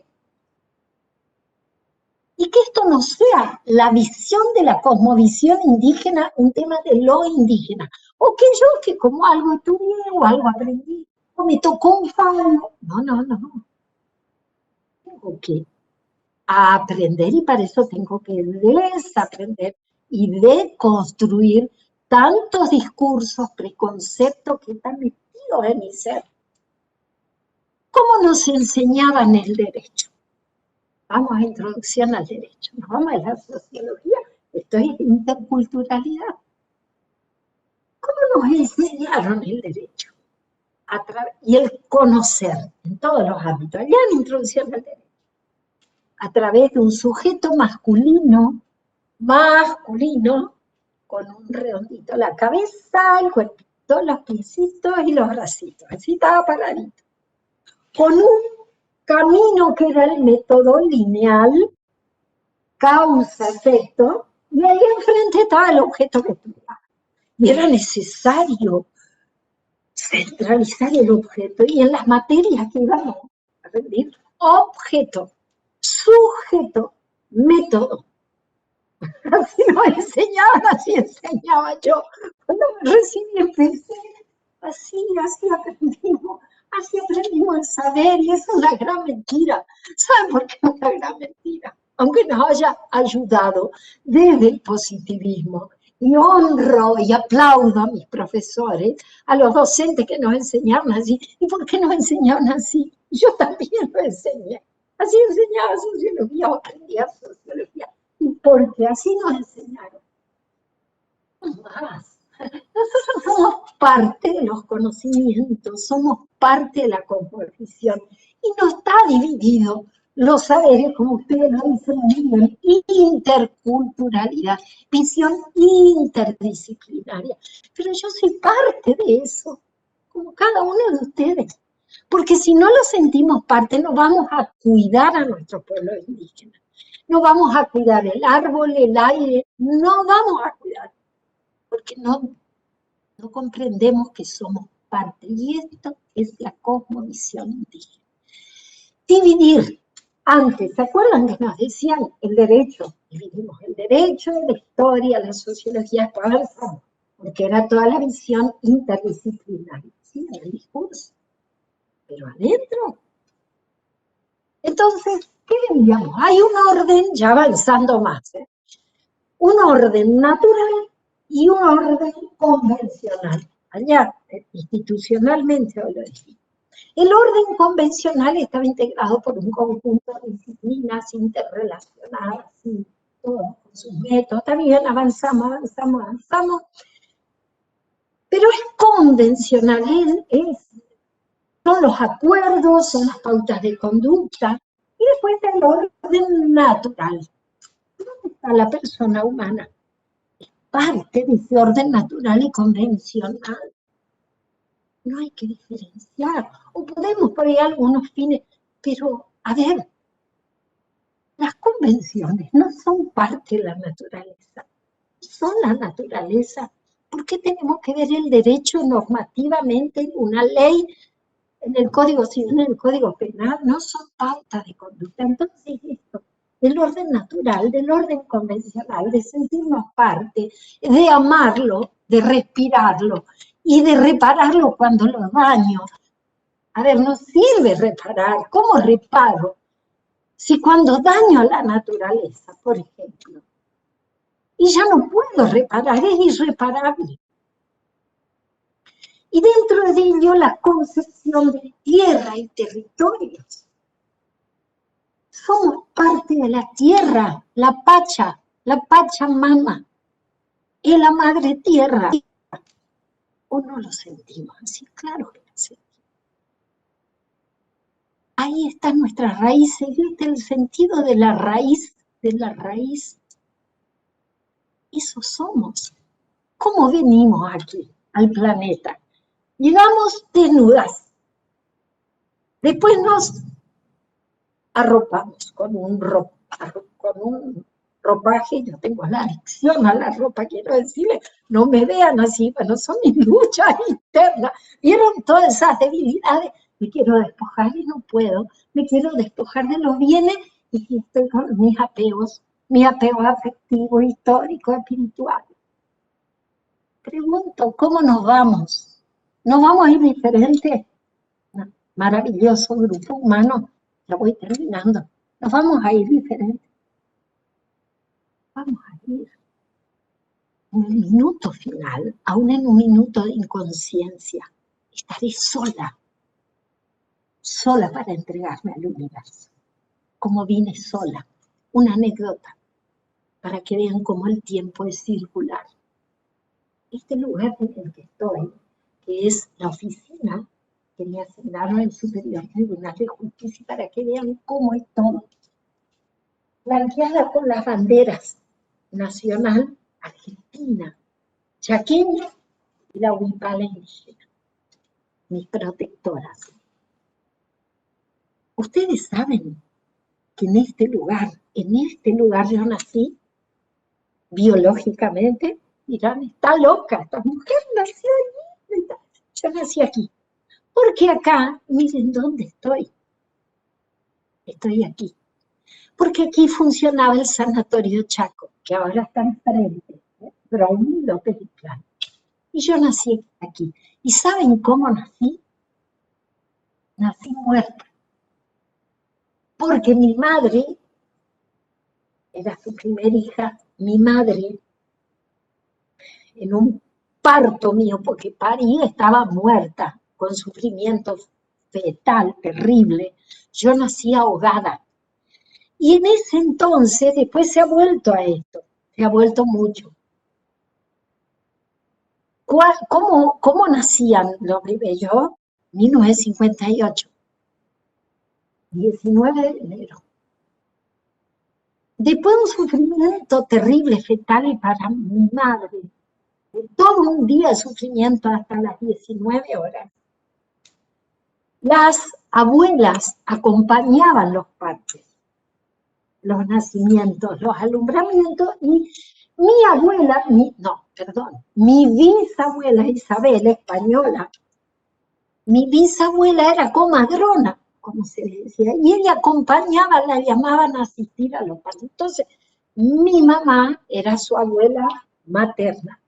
Y que esto no sea la visión de la cosmovisión indígena, un tema de lo indígena. O que yo, que como algo estudié o algo aprendí, o me tocó un fallo. No. Tengo que aprender y para eso tengo que desaprender y deconstruir tantos discursos, preconceptos que están metidos en mi ser. ¿Cómo nos enseñaban el derecho? Vamos a introducción al derecho, nos vamos a la sociología, esto es interculturalidad. ¿Cómo nos enseñaron el derecho? y el conocer en todos los ámbitos. Allá en Introducción al Derecho, a través de un sujeto masculino, con un redondito, la cabeza, el cuerpito, los piecitos y los bracitos, así estaba paradito, con un camino que era el método lineal, causa-efecto, y ahí enfrente estaba el objeto que estudiaba. Y era necesario centralizar el objeto, y en las materias que íbamos a rendir, objeto, sujeto, método. Así nos enseñaban, así enseñaba yo. Cuando me recibí empecé, así aprendimos el saber, y es una gran mentira. ¿Saben por qué es una gran mentira? Aunque nos haya ayudado desde el positivismo, y honro y aplaudo a mis profesores, a los docentes que nos enseñaron así. ¿Y por qué nos enseñaron así? Yo también lo enseñé. Así enseñaba sociología, o aprendía sociología. Porque así nos enseñaron. Más. Nosotros somos parte de los conocimientos, somos parte de la composición, y no está dividido los saberes, como ustedes lo dicen muy bien, interculturalidad, visión interdisciplinaria. Pero yo soy parte de eso, como cada uno de ustedes. Porque si no lo sentimos parte, no vamos a cuidar a nuestro pueblo indígena. No vamos a cuidar el árbol, el aire, no vamos a cuidar, porque no comprendemos que somos parte. Y esto es la cosmovisión indígena. Dividir. Antes, ¿se acuerdan que nos decían el derecho? Dividimos el derecho, la historia, la sociología, después avanzamos, porque era toda la visión interdisciplinaria, ¿sí? En el discurso. Pero adentro. Entonces, ¿qué veíamos? Hay un orden, ya avanzando más, un orden natural y un orden convencional. Allá, institucionalmente, lo dije. El orden convencional estaba integrado por un conjunto de disciplinas interrelacionadas, y todos con sus métodos. También avanzamos. Pero es convencional, son los acuerdos, son las pautas de conducta, y después está el orden natural. ¿Dónde está la persona humana? Parte de ese orden natural y convencional. No hay que diferenciar, o podemos por ahí algunos fines, pero a ver, las convenciones no son parte de la naturaleza, son la naturaleza. ¿Por qué tenemos que ver el derecho normativamente en una ley, en el Código Civil, en el Código Penal? No son pautas de conducta. Entonces esto, del orden natural, del orden convencional, de sentirnos parte, de amarlo, de respirarlo y de repararlo cuando lo daño. A ver, no sirve reparar. ¿Cómo reparo? Si cuando daño a la naturaleza, por ejemplo, y ya no puedo reparar, es irreparable. Y dentro de ello la concepción de tierra y territorios. Somos parte de la tierra, la Pachamama, es la madre tierra. ¿O no lo sentimos así? Claro que lo sentimos. Ahí están nuestras raíces, ¿viste el sentido de la raíz? Eso somos. ¿Cómo venimos aquí, al planeta? Llegamos desnudas. Después nos arropamos con un ropaje. Yo tengo la adicción a la ropa, quiero decirle, no me vean así, bueno, son mis luchas internas. ¿Vieron todas esas debilidades? Me quiero despojar y no puedo. Me quiero despojar de los bienes y estoy con mis apegos afectivos, históricos, espirituales. Pregunto, ¿cómo nos vamos? ¿Nos vamos a ir diferentes? Maravilloso grupo humano, ya voy terminando. Nos vamos a ir diferentes. Vamos a ir en el minuto final, aún en un minuto de inconsciencia. Estaré sola para entregarme al universo. Como vine sola. Una anécdota, para que vean cómo el tiempo es circular. Este lugar en el que estoy, que es la oficina, que me asignaron el Superior Tribunal de Justicia para que vean cómo es todo. Blanqueada con las banderas nacional, argentina, chaqueña y la huipala indígena, mis protectoras. Ustedes saben que en este lugar yo nací, biológicamente, dirán, está loca, esta mujer nació allí, yo nací aquí. Porque acá, miren dónde estoy. Estoy aquí. Porque aquí funcionaba el Sanatorio Chaco, que ahora está enfrente, Brown López y Plan. Y yo nací aquí. ¿Y saben cómo nací? Nací muerta. Porque mi madre, era su primera hija, mi madre, en un parto mío, porque parí, estaba muerta, con sufrimiento fetal terrible. Yo nací ahogada. Y en ese entonces, después se ha vuelto a esto, se ha vuelto mucho. ¿Cómo nacían los bebés? Yo, 1958, 19 de enero. Después de un sufrimiento terrible fetal para mi madre, de todo un día de sufrimiento hasta las 19 horas, las abuelas acompañaban los partos, los nacimientos, los alumbramientos, y mi abuela, mi bisabuela Isabel, española, mi bisabuela era comadrona, como se le decía, y ella acompañaba, la llamaban a asistir a los partos. Entonces, mi mamá era su abuela materna.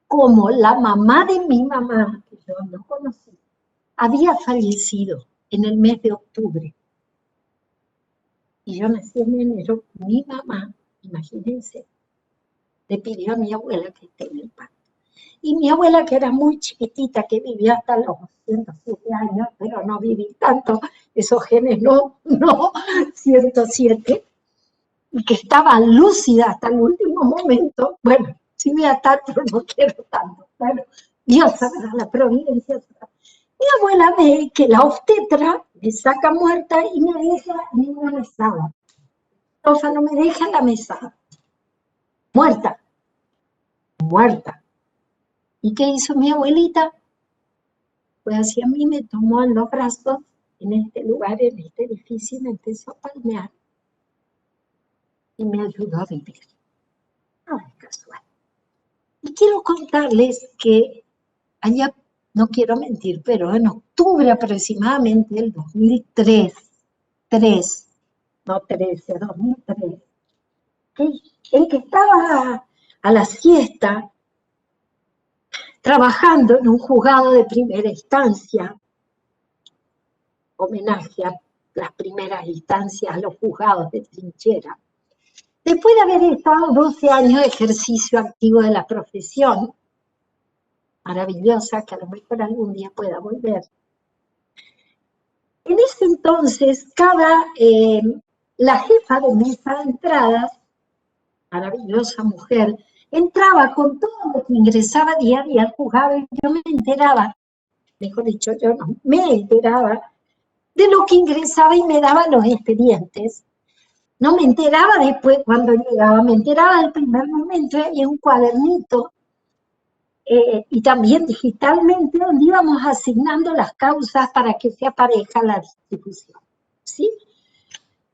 Como la mamá de mi mamá, que yo no conocí, había fallecido en el mes de octubre. Y yo nací en enero, mi mamá, imagínense, le pidió a mi abuela que esté en el parto. Y mi abuela, que era muy chiquitita, que vivía hasta los 107 años, pero no viví tanto, esos genes no, 107, y que estaba lúcida hasta el último momento. Bueno, si voy a tanto, no quiero tanto. Bueno, Dios sabrá, la providencia sabrá. Mi abuela ve que la obstetra me saca muerta y me deja en una mesada. No me deja en la mesada. Muerta. ¿Y qué hizo mi abuelita? Pues hacia mí me tomó en los brazos, en este lugar, en este edificio, y me empezó a palmear. Y me ayudó a vivir. No es casual. Y quiero contarles que allá, no quiero mentir, pero en octubre aproximadamente del 2003, 2003, en que estaba a la siesta, trabajando en un juzgado de primera instancia, homenaje a las primeras instancias, a los juzgados de trinchera. Después de haber estado 12 años de ejercicio activo de la profesión, maravillosa, que a lo mejor algún día pueda volver. En ese entonces, la jefa de mesa de entradas, maravillosa mujer, entraba con todo lo que ingresaba día a día al juzgado y yo me enteraba, mejor dicho, yo no me enteraba de lo que ingresaba y me daba los expedientes. No me enteraba después cuando llegaba, me enteraba del primer momento, había un cuadernito y también digitalmente donde íbamos asignando las causas para que se aparezca la distribución, ¿sí?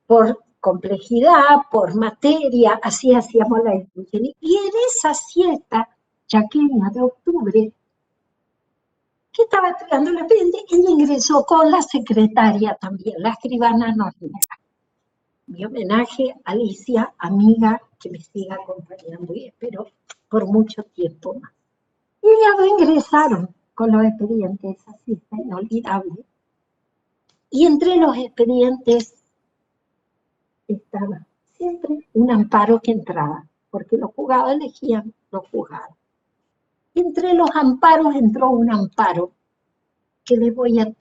Por complejidad, por materia, así hacíamos la distribución. Y en esa siesta chaqueña de octubre, que estaba estudiando el expediente, ella ingresó con la secretaria también, la escribana Norma. Mi homenaje a Alicia, amiga que me siga acompañando y espero por mucho tiempo más. Y ellas dos ingresaron con los expedientes, así está inolvidable. Y entre los expedientes estaba siempre un amparo que entraba, porque los juzgados elegían los juzgados. Y entre los amparos entró un amparo que les voy a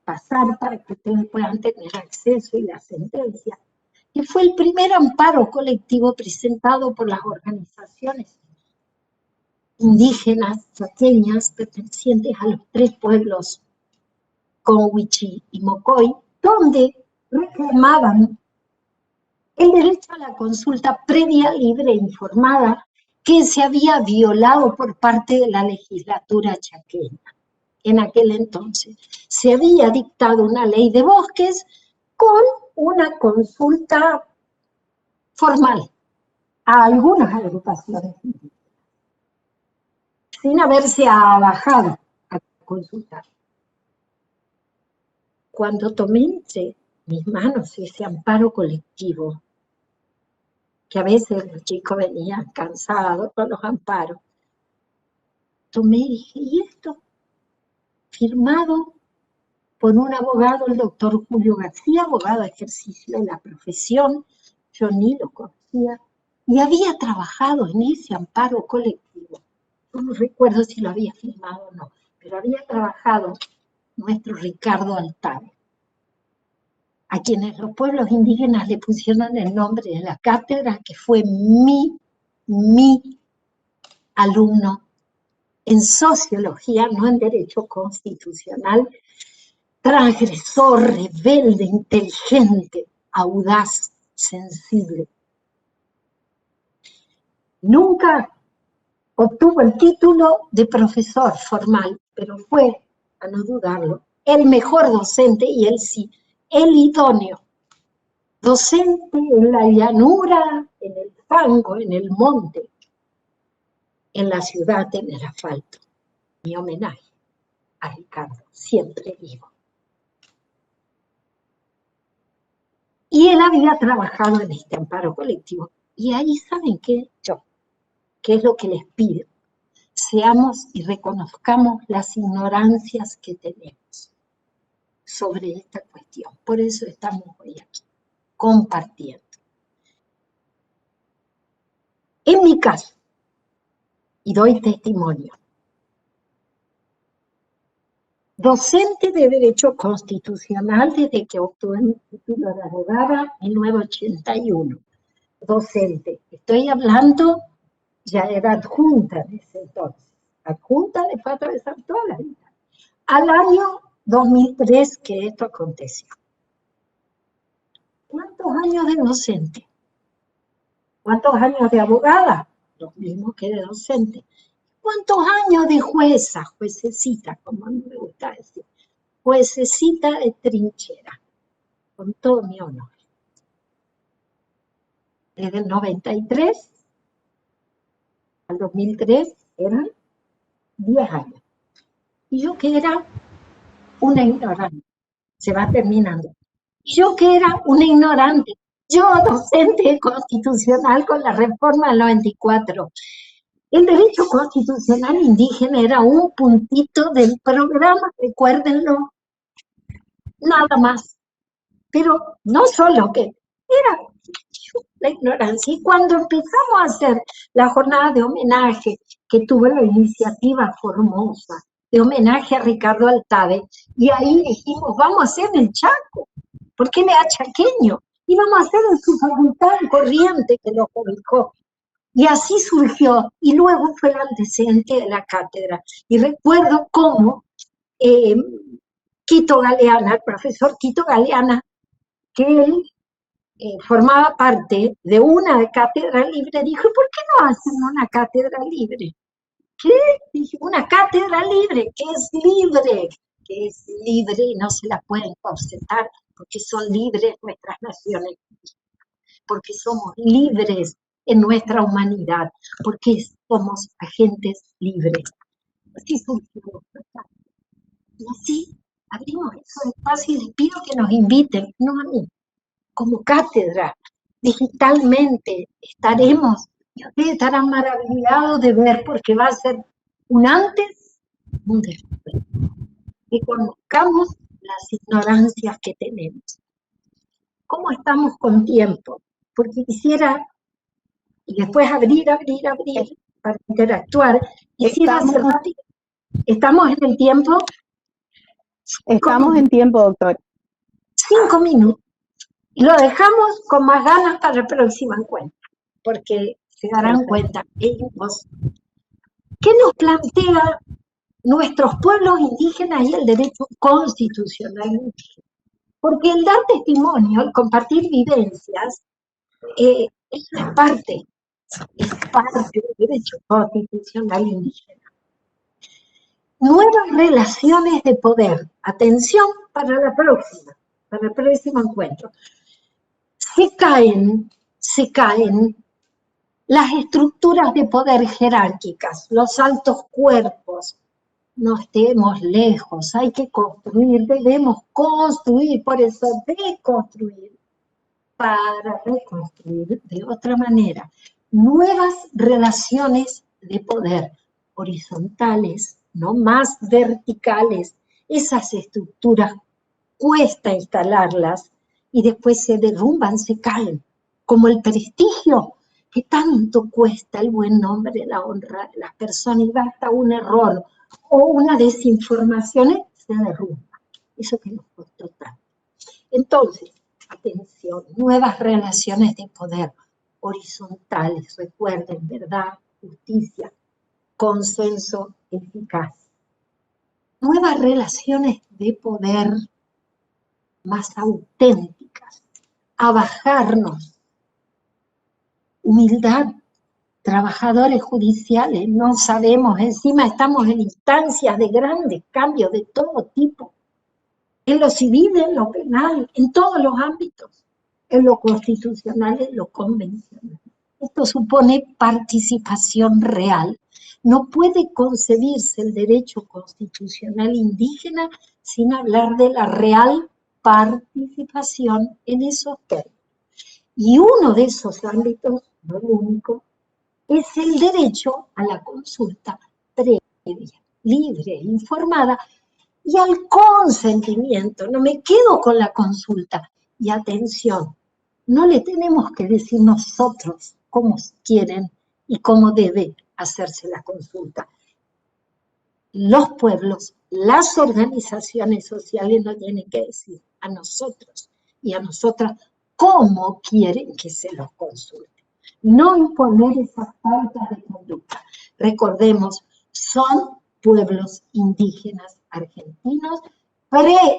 pasar para que ustedes puedan tener acceso y la sentencia, que fue el primer amparo colectivo presentado por las organizaciones indígenas chaqueñas pertenecientes a los 3 pueblos Conwichi y Mocoy, donde reclamaban el derecho a la consulta previa, libre e informada que se había violado por parte de la legislatura chaqueña. En aquel entonces se había dictado una ley de bosques con una consulta formal a algunas agrupaciones, sin haberse bajado a consultar. Cuando tomé entre mis manos ese amparo colectivo, que a veces los chicos venían cansados con los amparos, tomé y dije, ¿y esto? Firmado por un abogado, el doctor Julio García, abogado de ejercicio de la profesión, yo ni lo conocía, y había trabajado en ese amparo colectivo. No recuerdo si lo había firmado o no, pero había trabajado nuestro Ricardo Altave, a quienes los pueblos indígenas le pusieron el nombre de la cátedra, que fue mi alumno en sociología, no en derecho constitucional, transgresor, rebelde, inteligente, audaz, sensible. Nunca obtuvo el título de profesor formal, pero fue, a no dudarlo, el mejor docente, y él sí, el idóneo. Docente en la llanura, en el fango, en el monte, en la ciudad, en el asfalto. Mi homenaje a Ricardo, siempre vivo. Y él había trabajado en este amparo colectivo. Y ahí, ¿saben qué? ¿Qué es lo que les pido? Seamos y reconozcamos las ignorancias que tenemos sobre esta cuestión. Por eso estamos hoy aquí, compartiendo. En mi caso, y doy testimonio, docente de Derecho Constitucional desde que obtuve mi título de abogada en 1981. Docente, estoy hablando, ya era adjunta en ese entonces. Adjunta de fue atravesar toda la vida. Al año 2003 que esto aconteció. ¿Cuántos años de docente? ¿Cuántos años de abogada? Los mismos que de docente. ¿Cuántos años de jueza? Juececita, como a mí me gusta decir. Juececita de trinchera, con todo mi honor. Desde el 93 al 2003 eran 10 años. Y yo que era una ignorante, se va terminando. Yo que era una ignorante, yo docente constitucional con la reforma del 94. El derecho constitucional indígena era un puntito del programa, recuérdenlo, nada más. Pero no solo que era la ignorancia. Y cuando empezamos a hacer la jornada de homenaje, que tuve la iniciativa Formosa, de homenaje a Ricardo Altave, y ahí dijimos, vamos a hacer en Chaco, porque él era chaqueño, y vamos a hacer en su facultad en Corrientes, que lo publicó. Y así surgió, y luego fue el antecedente de la cátedra. Y recuerdo cómo Quito Galeana, el profesor Quito Galeana, que él formaba parte de una cátedra libre, dijo, ¿por qué no hacen una cátedra libre? ¿Qué? Dije, una cátedra libre, que es libre y no se la pueden obsetar, porque son libres nuestras naciones, porque somos libres en nuestra humanidad, porque somos agentes libres. Así surgió. Y así abrimos esos espacios y les pido que nos inviten, no a mí, como cátedra, digitalmente estaremos, y ustedes estarán maravillados de ver, porque va a ser un antes, un después. Que conozcamos las ignorancias que tenemos. ¿Cómo estamos con tiempo? Porque quisiera, y después abrir para interactuar. Quisiera hacer rápido. ¿Estamos en el tiempo? Estamos en tiempo, doctor. 5 minutos. Y lo dejamos con más ganas para el próximo encuentro, porque se darán cuenta ellos. ¿Qué nos plantea nuestros pueblos indígenas y el derecho constitucional indígena. Porque el dar testimonio, el compartir vivencias, eso es parte del derecho constitucional indígena. Nuevas relaciones de poder. Atención para el próximo encuentro. Se caen las estructuras de poder jerárquicas, los altos cuerpos. No estemos lejos, hay que construir, debemos construir, por eso deconstruir, para reconstruir de otra manera. Nuevas relaciones de poder, horizontales, no más verticales. Esas estructuras cuesta instalarlas y después se derrumban, se caen, como el prestigio que tanto cuesta, el buen nombre, la honra de las personas, y basta un error o una desinformación, se derrumba. Eso que nos costó tanto. Entonces, atención, nuevas relaciones de poder horizontales, recuerden, verdad, justicia, consenso eficaz. Nuevas relaciones de poder más auténticas, a bajarnos, humildad, trabajadores judiciales, no sabemos, encima estamos en instancias de grandes cambios de todo tipo, en lo civil, en lo penal, en todos los ámbitos, en lo constitucional, en lo convencional. Esto supone participación real. No puede concebirse el derecho constitucional indígena sin hablar de la real participación en esos términos. Y uno de esos ámbitos, no el único, es el derecho a la consulta previa, libre, informada, y al consentimiento. No me quedo con la consulta. Y atención, no le tenemos que decir nosotros cómo quieren y cómo debe hacerse la consulta. Los pueblos, las organizaciones sociales nos tienen que decir a nosotros y a nosotras cómo quieren que se los consulte. No imponer esas pautas de conducta. Recordemos, son pueblos indígenas argentinos,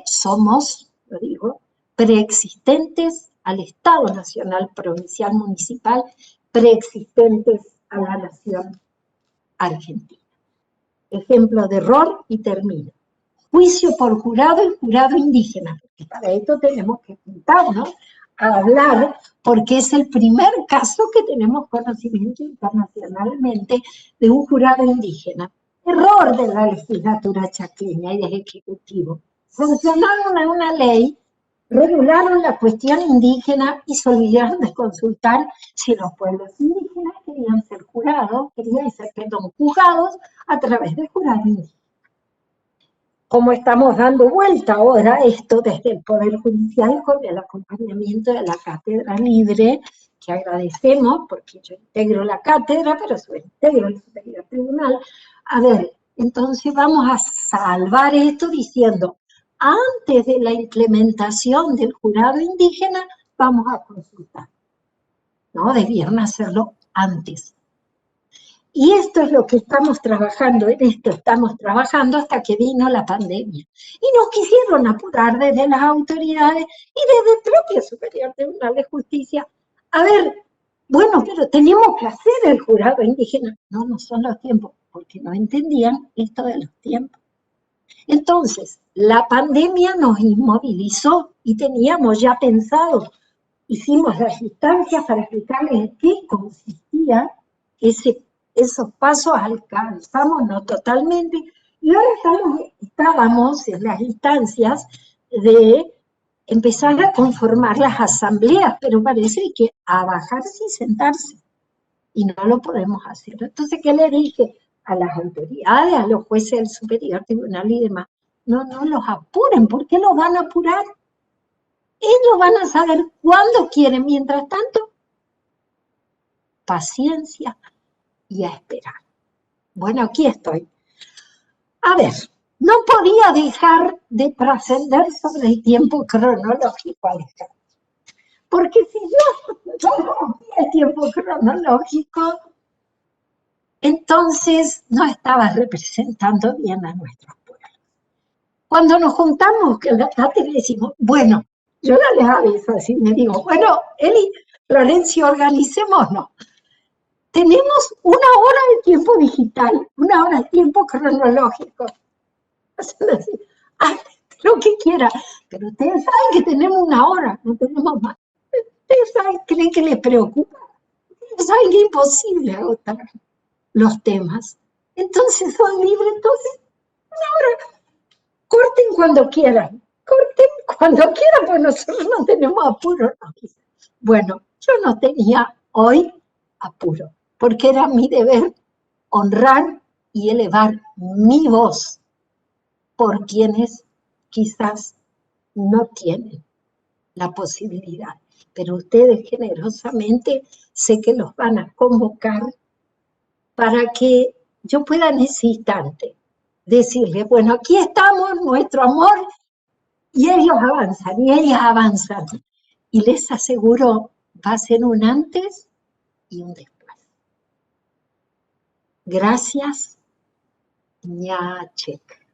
somos, lo digo, preexistentes al Estado Nacional, Provincial, Municipal, preexistentes a la nación argentina. Ejemplo de error y termino. Juicio por jurado y jurado indígena, porque para esto tenemos que juntarnos a hablar, porque es el primer caso que tenemos conocimiento internacionalmente de un jurado indígena. Error de la legislatura chaqueña y del Ejecutivo. Sancionaron a una ley, regularon la cuestión indígena y se olvidaron de consultar si los pueblos indígenas querían ser jurados, juzgados a través de jurados indígenas. Como estamos dando vuelta ahora esto desde el Poder Judicial con el acompañamiento de la Cátedra Libre, que agradecemos porque yo integro la cátedra, pero integro el Superior Tribunal. A ver, entonces vamos a salvar esto diciendo, antes de la implementación del jurado indígena, vamos a consultar. No, debieron hacerlo antes. Y esto es lo que estamos trabajando, en esto estamos trabajando hasta que vino la pandemia. Y nos quisieron apurar desde las autoridades y desde el propio Superior Tribunal de Justicia. A ver, bueno, pero tenemos que hacer el jurado indígena. No, no son los tiempos, porque no entendían esto de los tiempos. Entonces, la pandemia nos inmovilizó y teníamos ya pensado, hicimos las instancias para explicarles en qué consistía esos pasos, alcanzamos, no totalmente, y ahora estábamos en las instancias de empezar a conformar las asambleas, pero parece que a bajarse y sentarse, y no lo podemos hacer. Entonces, ¿qué le dije? A las autoridades, a los jueces del Superior Tribunal y demás, no los apuren. ¿Por qué los van a apurar? Ellos van a saber cuándo quieren. Mientras tanto, paciencia y a esperar. Bueno, aquí estoy. A ver, no podía dejar de trascender sobre el tiempo cronológico, Alejandro. Porque si yo rompí el tiempo cronológico, entonces no estaba representando bien a nuestros pueblos. Cuando nos juntamos, que la le decimos, bueno, yo la les aviso así, me digo, bueno, Eli, Florencia, organicémonos. Tenemos una hora de tiempo digital, una hora de tiempo cronológico. Haz lo que quiera, pero ustedes saben que tenemos una hora, no tenemos más. Ustedes saben, creen que les preocupa. Ustedes saben que es imposible agotar los temas. Entonces son libres, entonces, ahora, corten cuando quieran, pues nosotros no tenemos apuro. No. Bueno, yo no tenía hoy apuro, porque era mi deber honrar y elevar mi voz por quienes quizás no tienen la posibilidad. Pero ustedes generosamente sé que los van a convocar para que yo pueda en ese instante decirles, bueno, aquí estamos, nuestro amor, y ellos avanzan, y ellas avanzan. Y les aseguro, va a ser un antes y un después. Gracias, Ñachek.